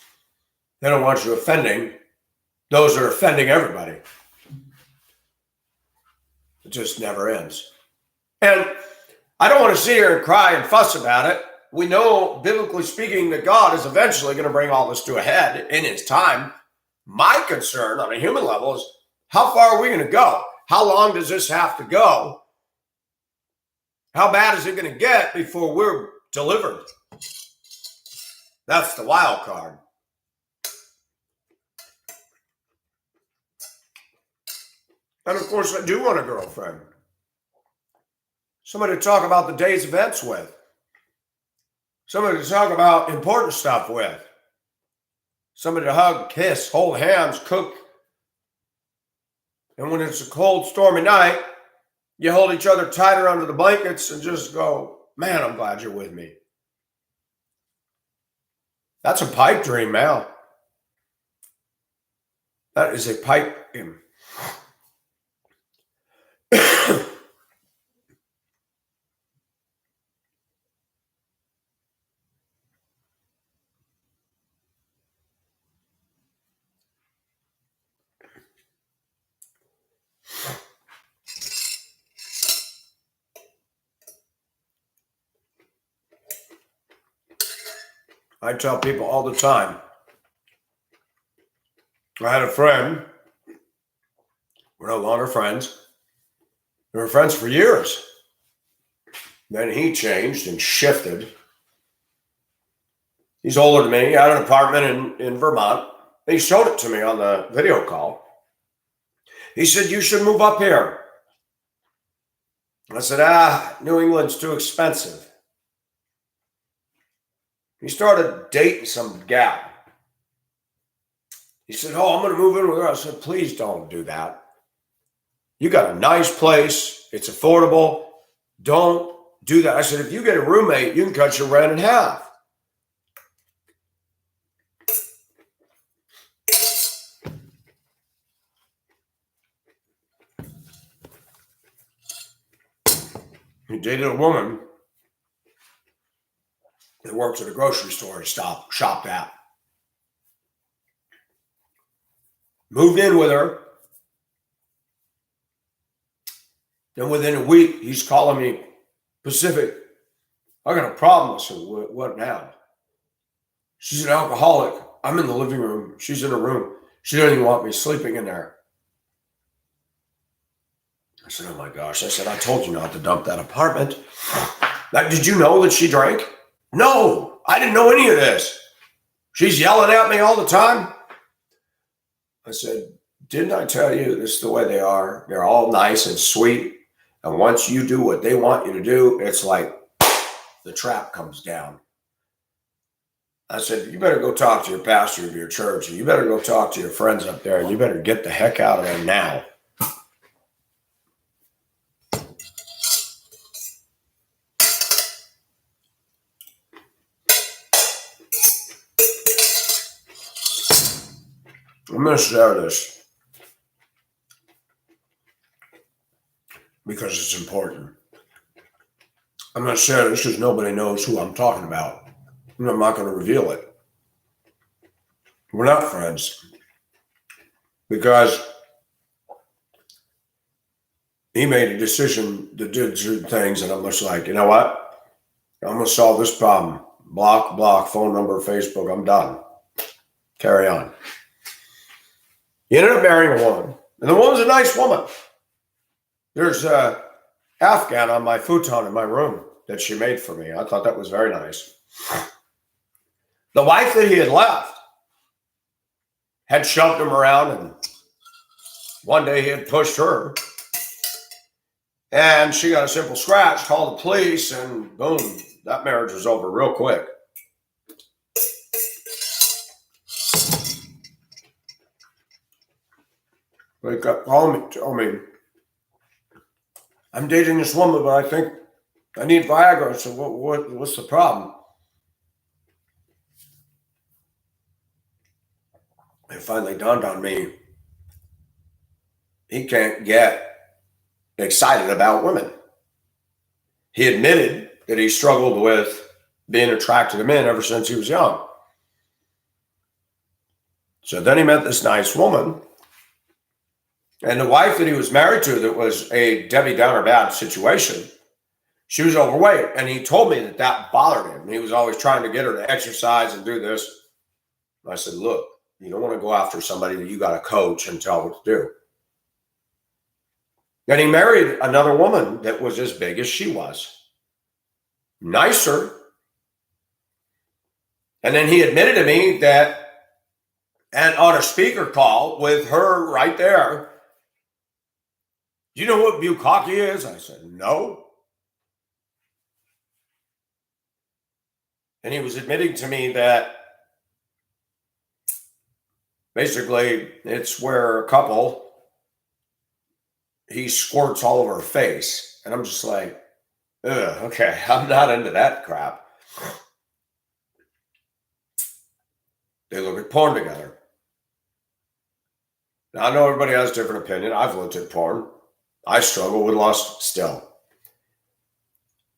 they don't want you offending those that are offending everybody. It just never ends. And I don't want to sit here and cry and fuss about it. We know, biblically speaking, that God is eventually going to bring all this to a head in his time. My concern on a human level is, how far are we going to go? How long does this have to go? How bad is it going to get before we're delivered? That's the wild card. And of course, I do want a girlfriend. Somebody to talk about the day's events with. Somebody to talk about important stuff with. Somebody to hug, kiss, hold hands, cook. And when it's a cold, stormy night, you hold each other tighter under the blankets and just go, man, I'm glad you're with me. That's a pipe dream, Mal. That is a pipe dream. I tell people all the time, I had a friend, we're no longer friends. We were friends for years. Then he changed and shifted. He's older than me. He had an apartment in Vermont. He showed it to me on the video call. He said, you should move up here. I said, New England's too expensive. He started dating some gal. He said, I'm going to move in with her. I said, please don't do that. You got a nice place. It's affordable. Don't do that. I said, if you get a roommate, you can cut your rent in half. He dated a woman that works at a grocery store he shopped at. Moved in with her. Then within a week, he's calling me, Pacific, I got a problem. I said, what now? She's an alcoholic. I'm in the living room. She's in her room. She doesn't even want me sleeping in there. I said, oh my gosh. I said, I told you not to dump that apartment. Now, did you know that she drank? No, I didn't know any of this. She's yelling at me all the time. I said, didn't I tell you this is the way they are? They're all nice and sweet. And once you do what they want you to do, it's like the trap comes down. I said, you better go talk to your pastor of your church. And you better go talk to your friends up there. And you better get the heck out of there now. I'm going to share this because it's important. I'm going to share this because nobody knows who I'm talking about. And I'm not going to reveal it. We're not friends because he made a decision to do certain things, and I'm just like, you know what? I'm going to solve this problem. Block, phone number, Facebook. I'm done. Carry on. He ended up marrying a woman, and the woman's a nice woman. There's a Afghan on my futon in my room that she made for me. I thought that was very nice. The wife that he had left had shoved him around, and one day he had pushed her, and she got a simple scratch, called the police, and boom, that marriage was over real quick. They got told me, I'm dating this woman, but I think I need Viagra. I said, what's the problem? It finally dawned on me, he can't get excited about women. He admitted that he struggled with being attracted to men ever since he was young. So then he met this nice woman. And the wife that he was married to, that was a Debbie Downer bad situation, she was overweight. And he told me that bothered him. He was always trying to get her to exercise and do this. And I said, look, you don't want to go after somebody that you got to coach and tell what to do. And he married another woman that was as big as she was. Nicer. And then he admitted to me that, and on a speaker call with her right there, you know what bukkake is? I said, no. And he was admitting to me that basically it's where a couple, he squirts all over her face. And I'm just like, ugh, okay, I'm not into that crap. They look at porn together. Now, I know everybody has a different opinion. I've looked at porn. I struggle with lust still.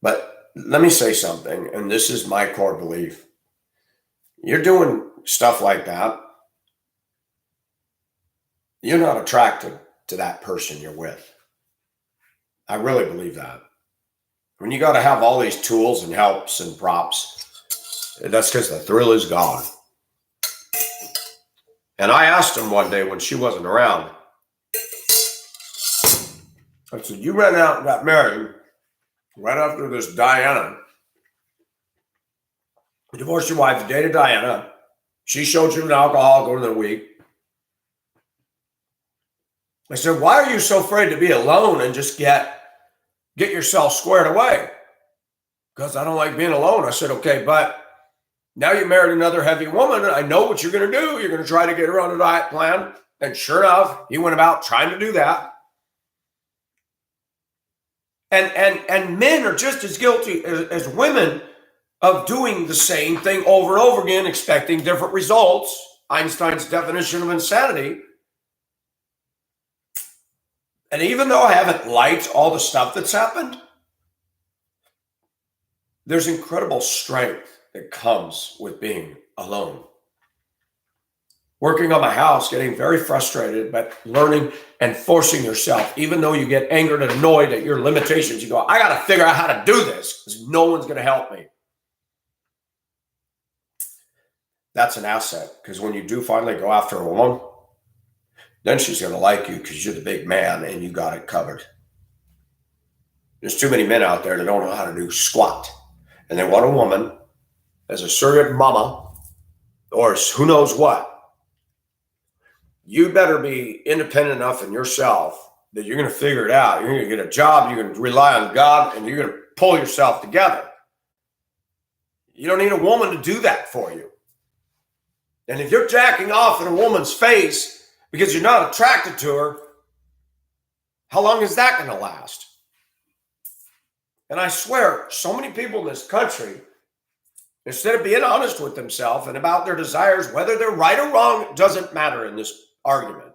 But let me say something, and this is my core belief. You're doing stuff like that, you're not attracted to that person you're with. I really believe that. When you got to have all these tools and helps and props, that's because the thrill is gone. And I asked him one day when she wasn't around, I said, you ran out and got married right after this Diana. You divorced your wife, you dated Diana. She showed you an alcoholic over the week. I said, why are you so afraid to be alone and just get yourself squared away? Because I don't like being alone. I said, okay, but now you married another heavy woman, and I know what you're going to do. You're going to try to get her on a diet plan. And sure enough, he went about trying to do that. And men are just as guilty as women of doing the same thing over and over again, expecting different results. Einstein's definition of insanity. And even though I haven't liked all the stuff that's happened, there's incredible strength that comes with being alone. Working on my house, getting very frustrated, but learning and forcing yourself, even though you get angered and annoyed at your limitations, you go, I got to figure out how to do this because no one's going to help me. That's an asset, because when you do finally go after a woman, then she's going to like you because you're the big man and you got it covered. There's too many men out there that don't know how to do squat, and they want a woman as a surrogate mama or who knows what. You better be independent enough in yourself that you're going to figure it out. You're going to get a job. You're going to rely on God, and you're going to pull yourself together. You don't need a woman to do that for you. And if you're jacking off in a woman's face because you're not attracted to her, how long is that going to last? And I swear, so many people in this country, instead of being honest with themselves and about their desires, whether they're right or wrong, it doesn't matter in this argument.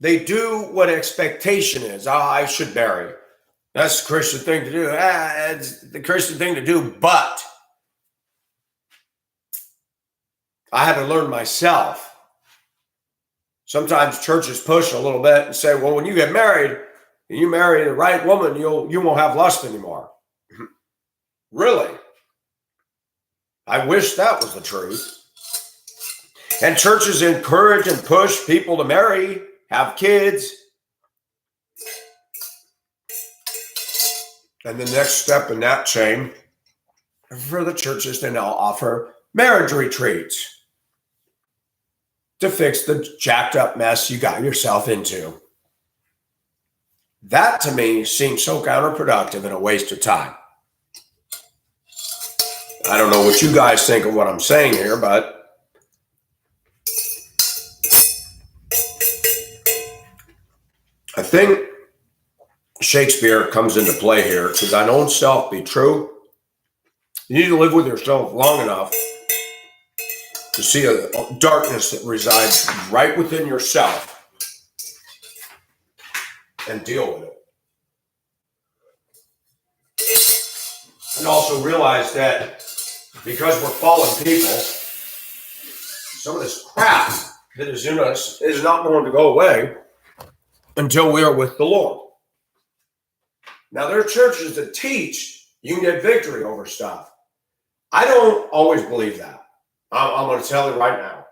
They do what expectation is. I should marry. That's the Christian thing to do. It's the Christian thing to do, but I had to learn myself. Sometimes churches push a little bit and say, well, when you get married and you marry the right woman, you won't have lust anymore. Really? I wish that was the truth. And churches encourage and push people to marry, have kids. And the next step in that chain for the churches to now offer marriage retreats to fix the jacked up mess you got yourself into. That to me seems so counterproductive and a waste of time. I don't know what you guys think of what I'm saying here, but I think Shakespeare comes into play here. To thine own self be true. You need to live with yourself long enough to see a darkness that resides right within yourself and deal with it. also realize that because we're fallen people, some of this crap that is in us is not going to go away until we are with the Lord. Now, there are churches that teach you can get victory over stuff. I don't always believe that. I'm going to tell you right now.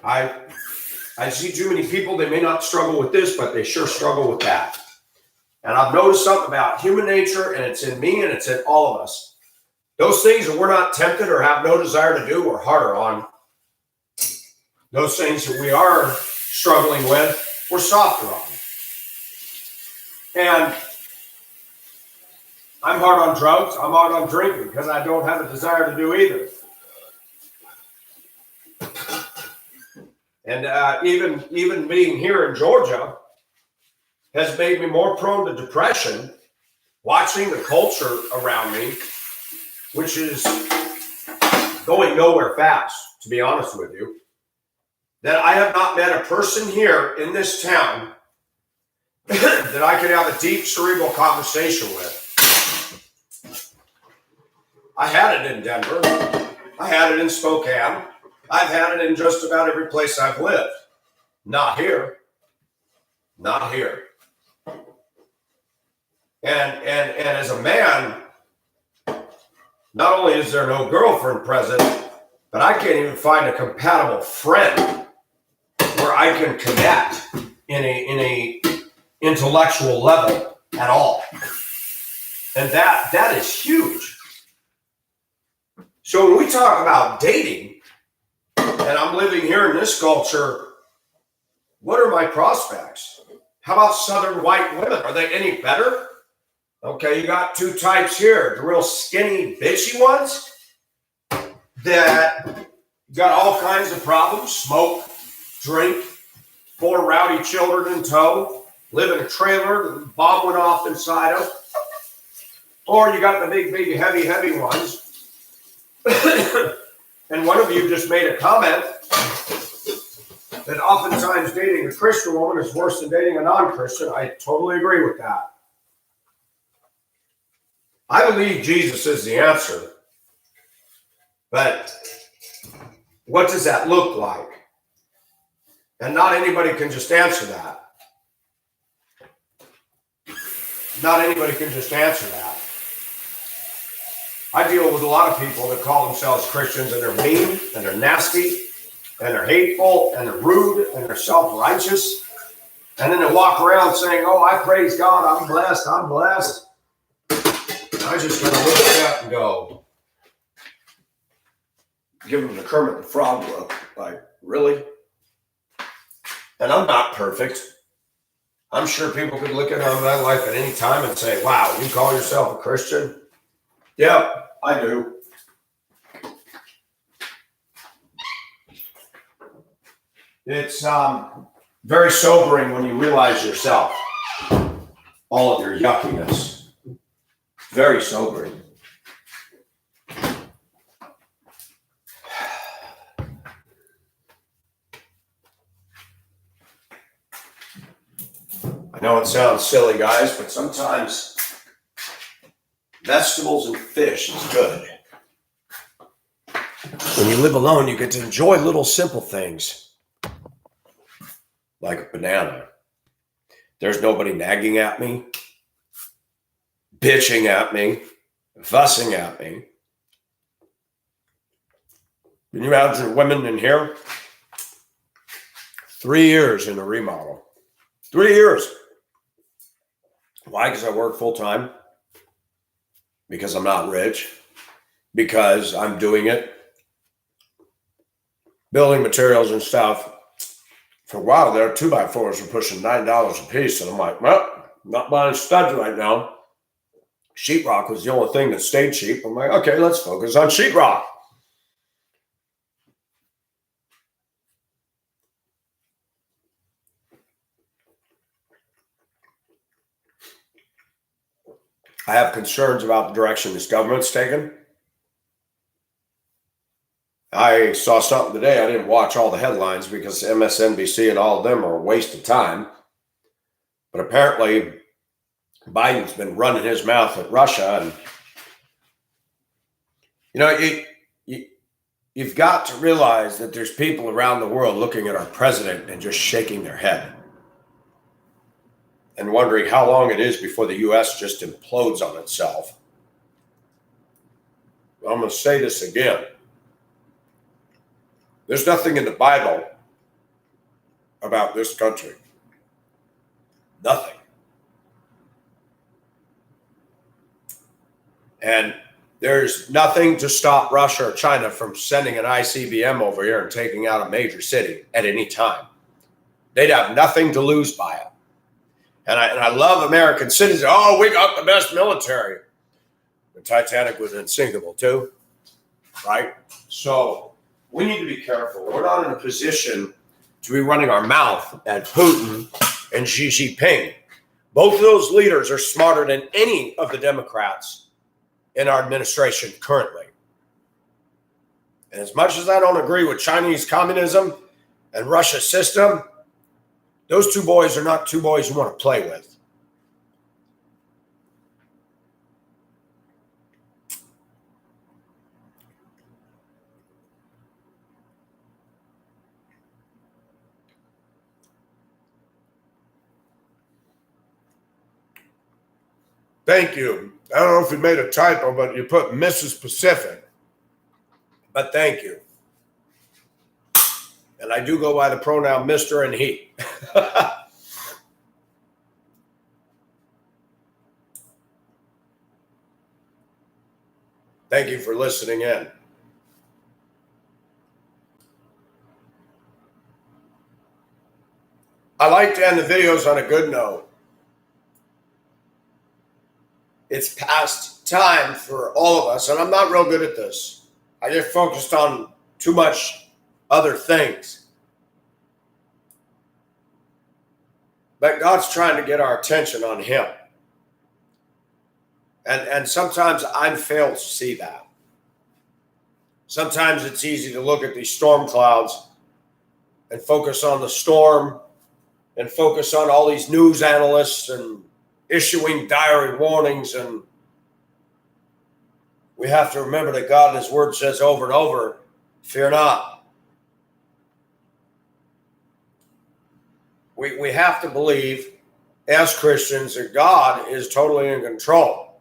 I see too many people, they may not struggle with this, but they sure struggle with that. And I've noticed something about human nature, and it's in me and it's in all of us. Those things that we're not tempted or have no desire to do, we're harder on. Those things that we are struggling with, we're softer on. And I'm hard on drugs. I'm hard on drinking because I don't have a desire to do either. And even being here in Georgia has made me more prone to depression, watching the culture around me, which is going nowhere fast, to be honest with you, that I have not met a person here in this town that I could have a deep cerebral conversation with. I had it in Denver. I had it in Spokane. I've had it in just about every place I've lived. Not here. Not here. And as a man, not only is there no girlfriend present, but I can't even find a compatible friend where I can connect in a intellectual level at all. And that is huge. So when we talk about dating, and I'm living here in this culture, what are my prospects? How about Southern white women? Are they any better? Okay, you got two types here. The real skinny, bitchy ones that got all kinds of problems, smoke, drink, 4 rowdy children in tow, live in a trailer that the bomb went off inside of. Or you got the big, heavy ones. And one of you just made a comment that oftentimes dating a Christian woman is worse than dating a non-Christian. I totally agree with that. I believe Jesus is the answer. But what does that look like? And not anybody can just answer that. Not anybody can just answer that. I deal with a lot of people that call themselves Christians, and they're mean, and they're nasty, and they're hateful, and they're rude, and they're self-righteous. And then they walk around saying, oh, I praise God, I'm blessed, I'm blessed. And I just kind of look at that and go, give them the Kermit the Frog look, like, really? And I'm not perfect. I'm sure people could look at my life at any time and say, wow, you call yourself a Christian? Yeah, I do. It's very sobering when you realize yourself, all of your yuckiness. Very sobering. I know it sounds silly, guys, but sometimes vegetables and fish is good. When you live alone, you get to enjoy little simple things. Like a banana. There's nobody nagging at me, bitching at me, fussing at me. Can you imagine women in here? 3 years in a remodel. 3 years. Why? Because I work full time. Because I'm not rich. Because I'm doing it. Building materials and stuff. For a while there, 2x4s were pushing $9 a piece. And I'm like, well, not buying studs right now. Sheetrock was the only thing that stayed cheap. I'm like, okay, let's focus on sheetrock. I have concerns about the direction this government's taken. I saw something today. I didn't watch all the headlines because MSNBC and all of them are a waste of time. But apparently, Biden's been running his mouth at Russia, and you've got to realize that there's people around the world looking at our president and just shaking their head and wondering how long it is before the U.S. just implodes on itself. I'm going to say this again. There's nothing in the Bible about this country. Nothing. And there's nothing to stop Russia or China from sending an ICBM over here and taking out a major city at any time. They'd have nothing to lose by it. And I love American citizens. Oh, we got the best military. The Titanic was unsinkable too, right? So we need to be careful. We're not in a position to be running our mouth at Putin and Xi Jinping. Both of those leaders are smarter than any of the Democrats in our administration currently. And as much as I don't agree with Chinese communism and Russia's system, those two boys are not two boys you want to play with. Thank you. I don't know if you made a typo, but you put Mrs. Pacific. But thank you. And I do go by the pronoun Mr. and he. Thank you for listening in. I like to end the videos on a good note. It's past time for all of us, and I'm not real good at this. I get focused on too much other things. But God's trying to get our attention on him. And sometimes I fail to see that. Sometimes it's easy to look at these storm clouds and focus on the storm and focus on all these news analysts and issuing diary warnings. And we have to remember that God in his word says over and over, fear not. We have to believe as Christians that God is totally in control.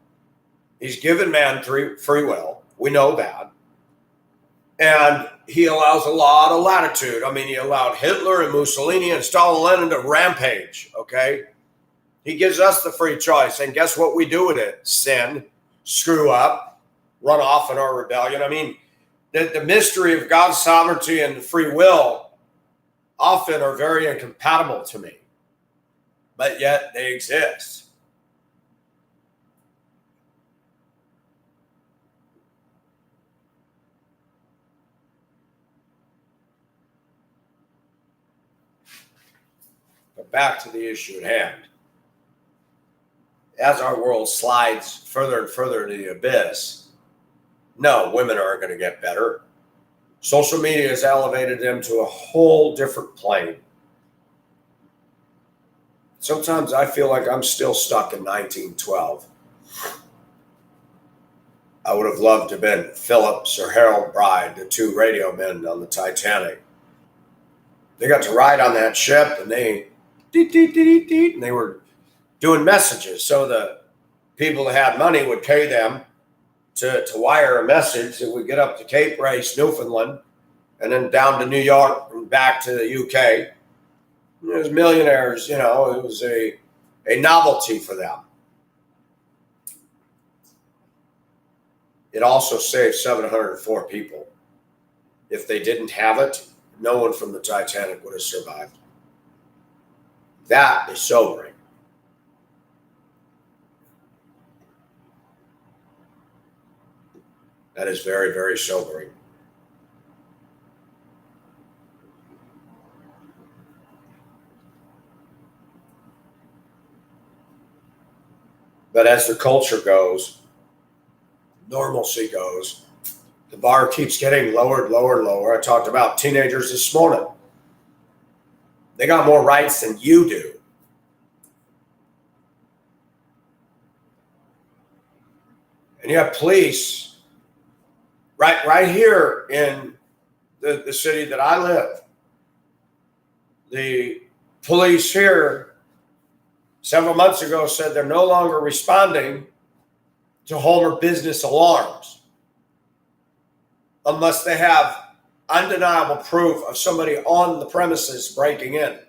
He's given man free will. We know that. And he allows a lot of latitude. I mean, he allowed Hitler and Mussolini and Stalin and Lenin to rampage, okay? He gives us the free choice. And guess what we do with it? Sin, screw up, run off in our rebellion. I mean, the mystery of God's sovereignty and free will often are very incompatible to me. But yet they exist. But back to the issue at hand. As our world slides further and further into the abyss, no, women aren't going to get better. Social media has elevated them to a whole different plane. Sometimes I feel like I'm still stuck in 1912. I would have loved to have been Phillips or Harold Bride, the two radio men on the Titanic. They got to ride on that ship and they were doing messages. So the people that had money would pay them to wire a message that would get up to Cape Race, Newfoundland, and then down to New York and back to the UK. It was millionaires, it was a novelty for them. It also saved 704 people. If they didn't have it, no one from the Titanic would have survived. That is sobering. That is very, very sobering. But as the culture goes, normalcy goes, the bar keeps getting lower and lower and lower. I talked about teenagers this morning. They got more rights than you do. And you have police right here in the city that I live. The police here several months ago said they're no longer responding to home or business alarms unless they have undeniable proof of somebody on the premises breaking in.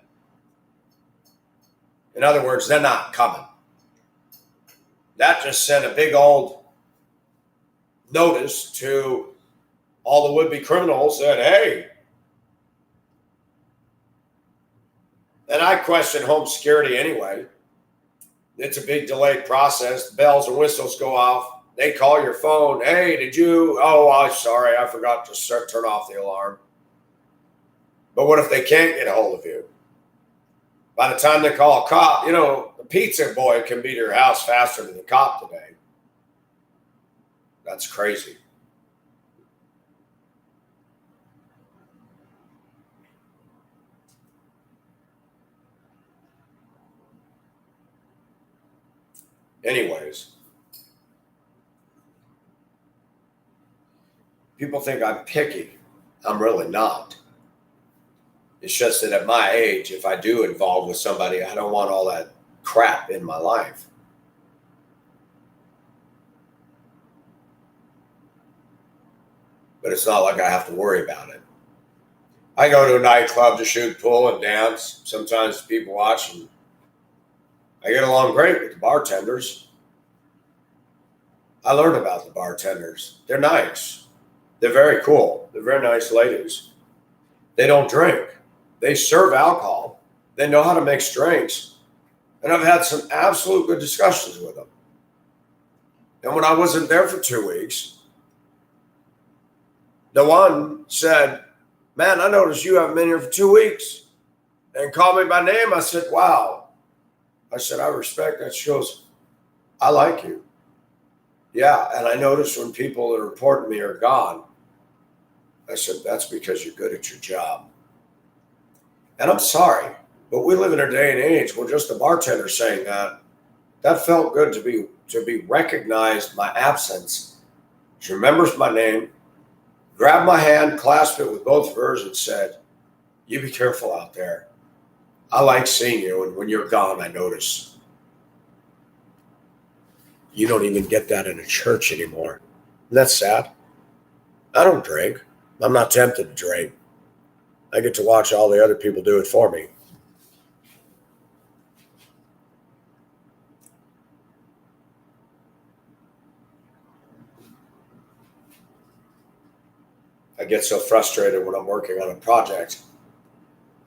In other words, they're not coming. That just sent a big old notice to all the would-be criminals that, hey, and I question home security anyway. It's a big delayed process. The bells and whistles go off. They call your phone. Hey, did you? Oh, I'm sorry. I forgot to turn off the alarm. But what if they can't get a hold of you? By the time they call a cop, the pizza boy can be to your house faster than the cop today. That's crazy. Anyways, people think I'm picky. I'm really not. It's just that at my age, if I do involve with somebody, I don't want all that crap in my life. But it's not like I have to worry about it. I go to a nightclub to shoot pool and dance. Sometimes people watch, and I get along great with the bartenders. I learned about the bartenders. They're nice. They're very cool. They're very nice ladies. They don't drink. They serve alcohol. They know how to mix drinks. And I've had some absolute good discussions with them. And when I wasn't there for 2 weeks, the one said, man, I noticed you haven't been here for 2 weeks. And called me by name. I said, wow. I said, I respect that. She goes, I like you. Yeah, and I noticed when people that report to me are gone, I said, that's because you're good at your job. And I'm sorry, but we live in a day and age where just the bartender saying that felt good to be recognized my absence. She remembers my name, grabbed my hand, clasped it with both of hers, and said, you be careful out there. I like seeing you, and when you're gone, I notice. You don't even get that in a church anymore. And that's sad. I don't drink. I'm not tempted to drink. I get to watch all the other people do it for me. I get so frustrated when I'm working on a project.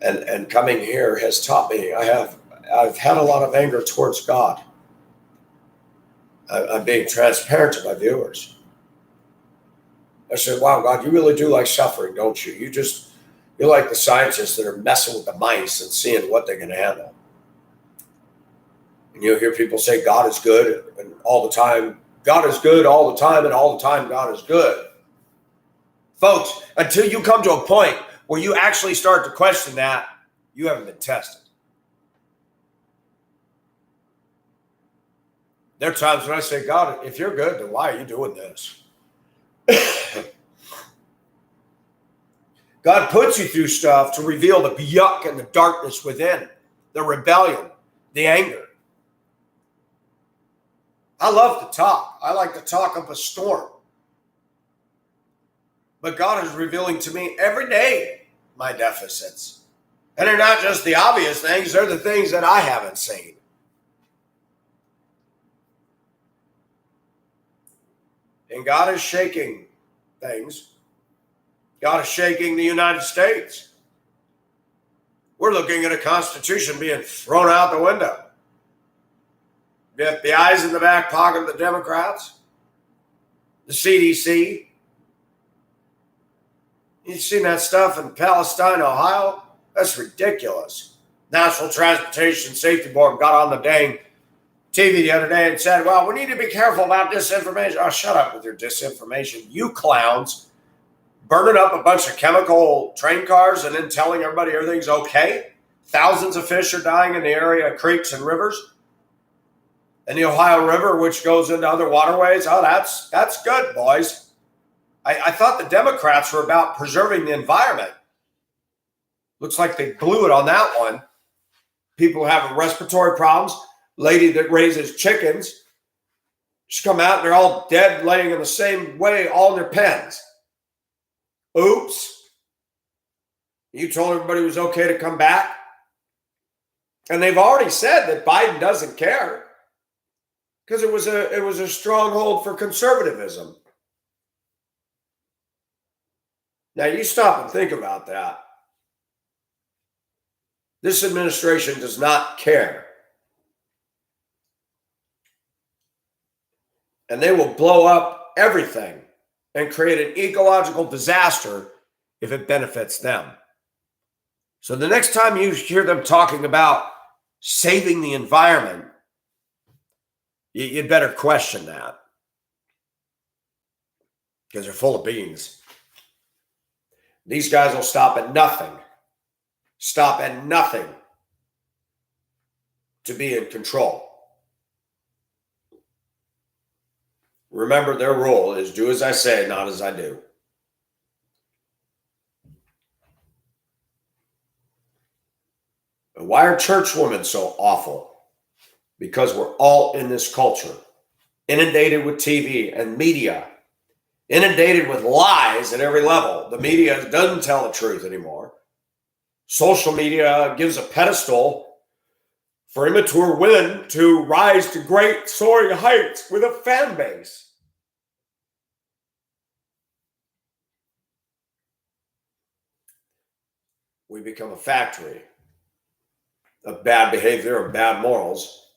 And coming here has taught me, I've had a lot of anger towards God. I'm being transparent to my viewers. I said, wow, God, you really do like suffering, don't you? You're like the scientists that are messing with the mice and seeing what they can handle. And you'll hear people say God is good and all the time. God is good all the time, and all the time God is good. Folks, until you come to a point where you actually start to question that, you haven't been tested. There are times when I say, God, if you're good, then why are you doing this? God puts you through stuff to reveal the yuck and the darkness within, the rebellion, the anger. I love to talk. I like to talk up a storm. But God is revealing to me every day my deficits. And they're not just the obvious things, they're the things that I haven't seen. And God is shaking things. God is shaking the United States. We're looking at a constitution being thrown out the window. The FBI's in the back pocket of the Democrats. The CDC. You've seen that stuff in Palestine, Ohio? That's ridiculous. National Transportation Safety Board got on the dang TV the other day and said, well, we need to be careful about disinformation. Oh, shut up with your disinformation. You clowns burning up a bunch of chemical train cars and then telling everybody everything's okay. Thousands of fish are dying in the area of creeks and rivers. And the Ohio River, which goes into other waterways, oh, that's good, boys. I thought the Democrats were about preserving the environment. Looks like they blew it on that one. People having respiratory problems. Lady that raises chickens. She's come out and they're all dead, laying in the same way, all in their pens. Oops. You told everybody it was okay to come back. And they've already said that Biden doesn't care because it was a stronghold for conservatism. Now you stop and think about that. This administration does not care. And they will blow up everything and create an ecological disaster if it benefits them. So the next time you hear them talking about saving the environment, you'd better question that because they're full of beans. These guys will stop at nothing to be in control. Remember, their rule is do as I say, not as I do. But why are church women so awful? Because we're all in this culture, inundated with TV and media, inundated with lies at every level. The media doesn't tell the truth anymore. Social media gives a pedestal for immature women to rise to great soaring heights with a fan base. We become a factory of bad behavior and bad morals.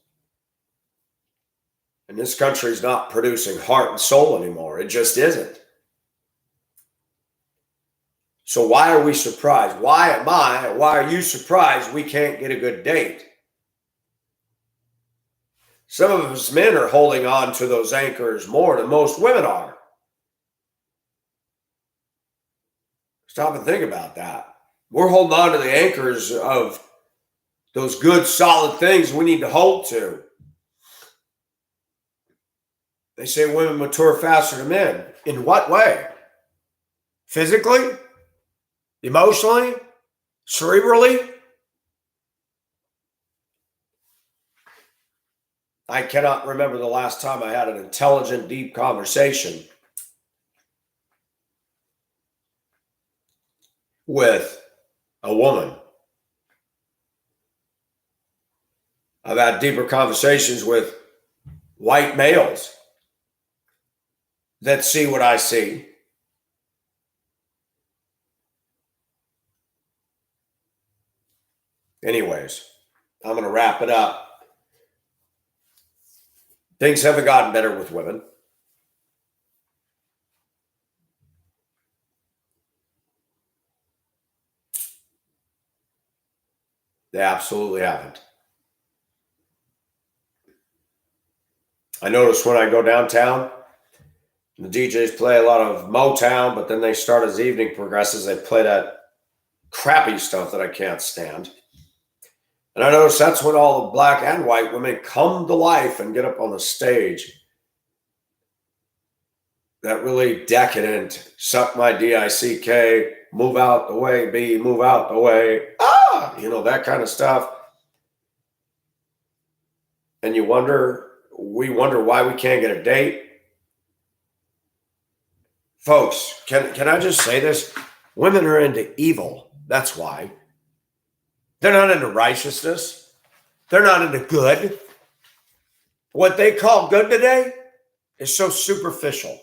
And this country is not producing heart and soul anymore. It just isn't. So why are we surprised? Why are you surprised we can't get a good date? Some of us men are holding on to those anchors more than most women are. Stop and think about that. We're holding on to the anchors of those good, solid things we need to hold to. They say women mature faster than men. In what way? Physically? Emotionally? Cerebrally? I cannot remember the last time I had an intelligent, deep conversation with a woman. I've had deeper conversations with white males that see what I see. Anyways, I'm going to wrap it up. Things haven't gotten better with women. They absolutely haven't. I notice when I go downtown, the DJs play a lot of Motown, but then they start as the evening progresses, they play that crappy stuff that I can't stand. And I notice that's when all the black and white women come to life and get up on the stage. That really decadent, suck my D-I-C-K, move out the way, B, move out the way, that kind of stuff. And we wonder why we can't get a date. Folks, can I just say this? Women are into evil. That's why. They're not into righteousness. They're not into good. What they call good today is so superficial.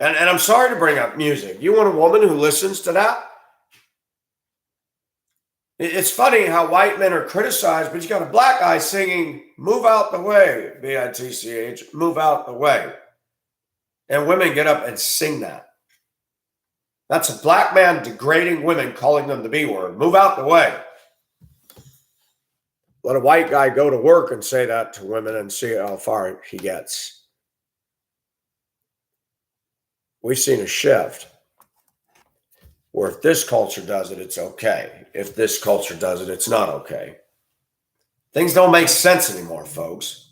And I'm sorry to bring up music. You want a woman who listens to that? It's funny how white men are criticized, but you got a black guy singing, move out the way, B-I-T-C-H, move out the way. And women get up and sing that. That's a black man degrading women, calling them the B word. Move out the way. Let a white guy go to work and say that to women and see how far he gets. We've seen a shift. Where if this culture does it, it's okay. If this culture does it, it's not okay. Things don't make sense anymore, folks.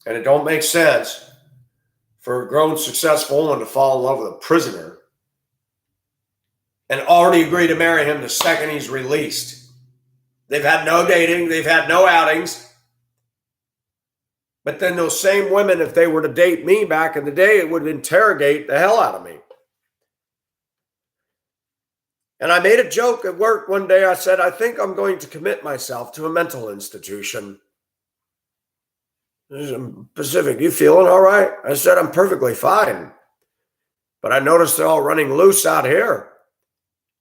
And it don't make sense for a grown, successful woman to fall in love with a prisoner and already agree to marry him the second he's released. They've had no dating. They've had no outings. But then those same women, if they were to date me back in the day, it would interrogate the hell out of me. And I made a joke at work one day. I said, I think I'm going to commit myself to a mental institution. Pacific, you feeling all right? I said, I'm perfectly fine. But I noticed they're all running loose out here.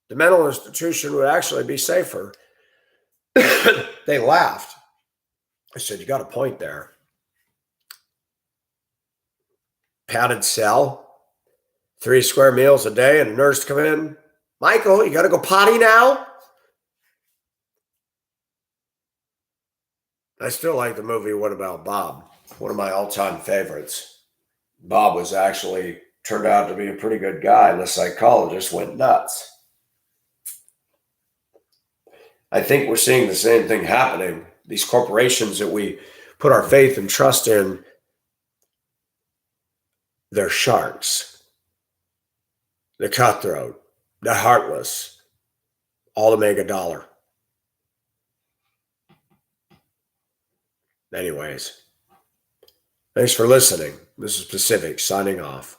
The mental institution would actually be safer. They laughed. I said, you got a point there. Padded cell, 3 square meals a day, and a nurse to come in. Michael, you got to go potty now? I still like the movie What About Bob? One of my all-time favorites. Bob was actually turned out to be a pretty good guy, and the psychologist went nuts. I think we're seeing the same thing happening. These corporations that we put our faith and trust in, they're sharks. They're cutthroat. They're heartless. All to make a dollar. Anyways, thanks for listening. This is Pacific signing off.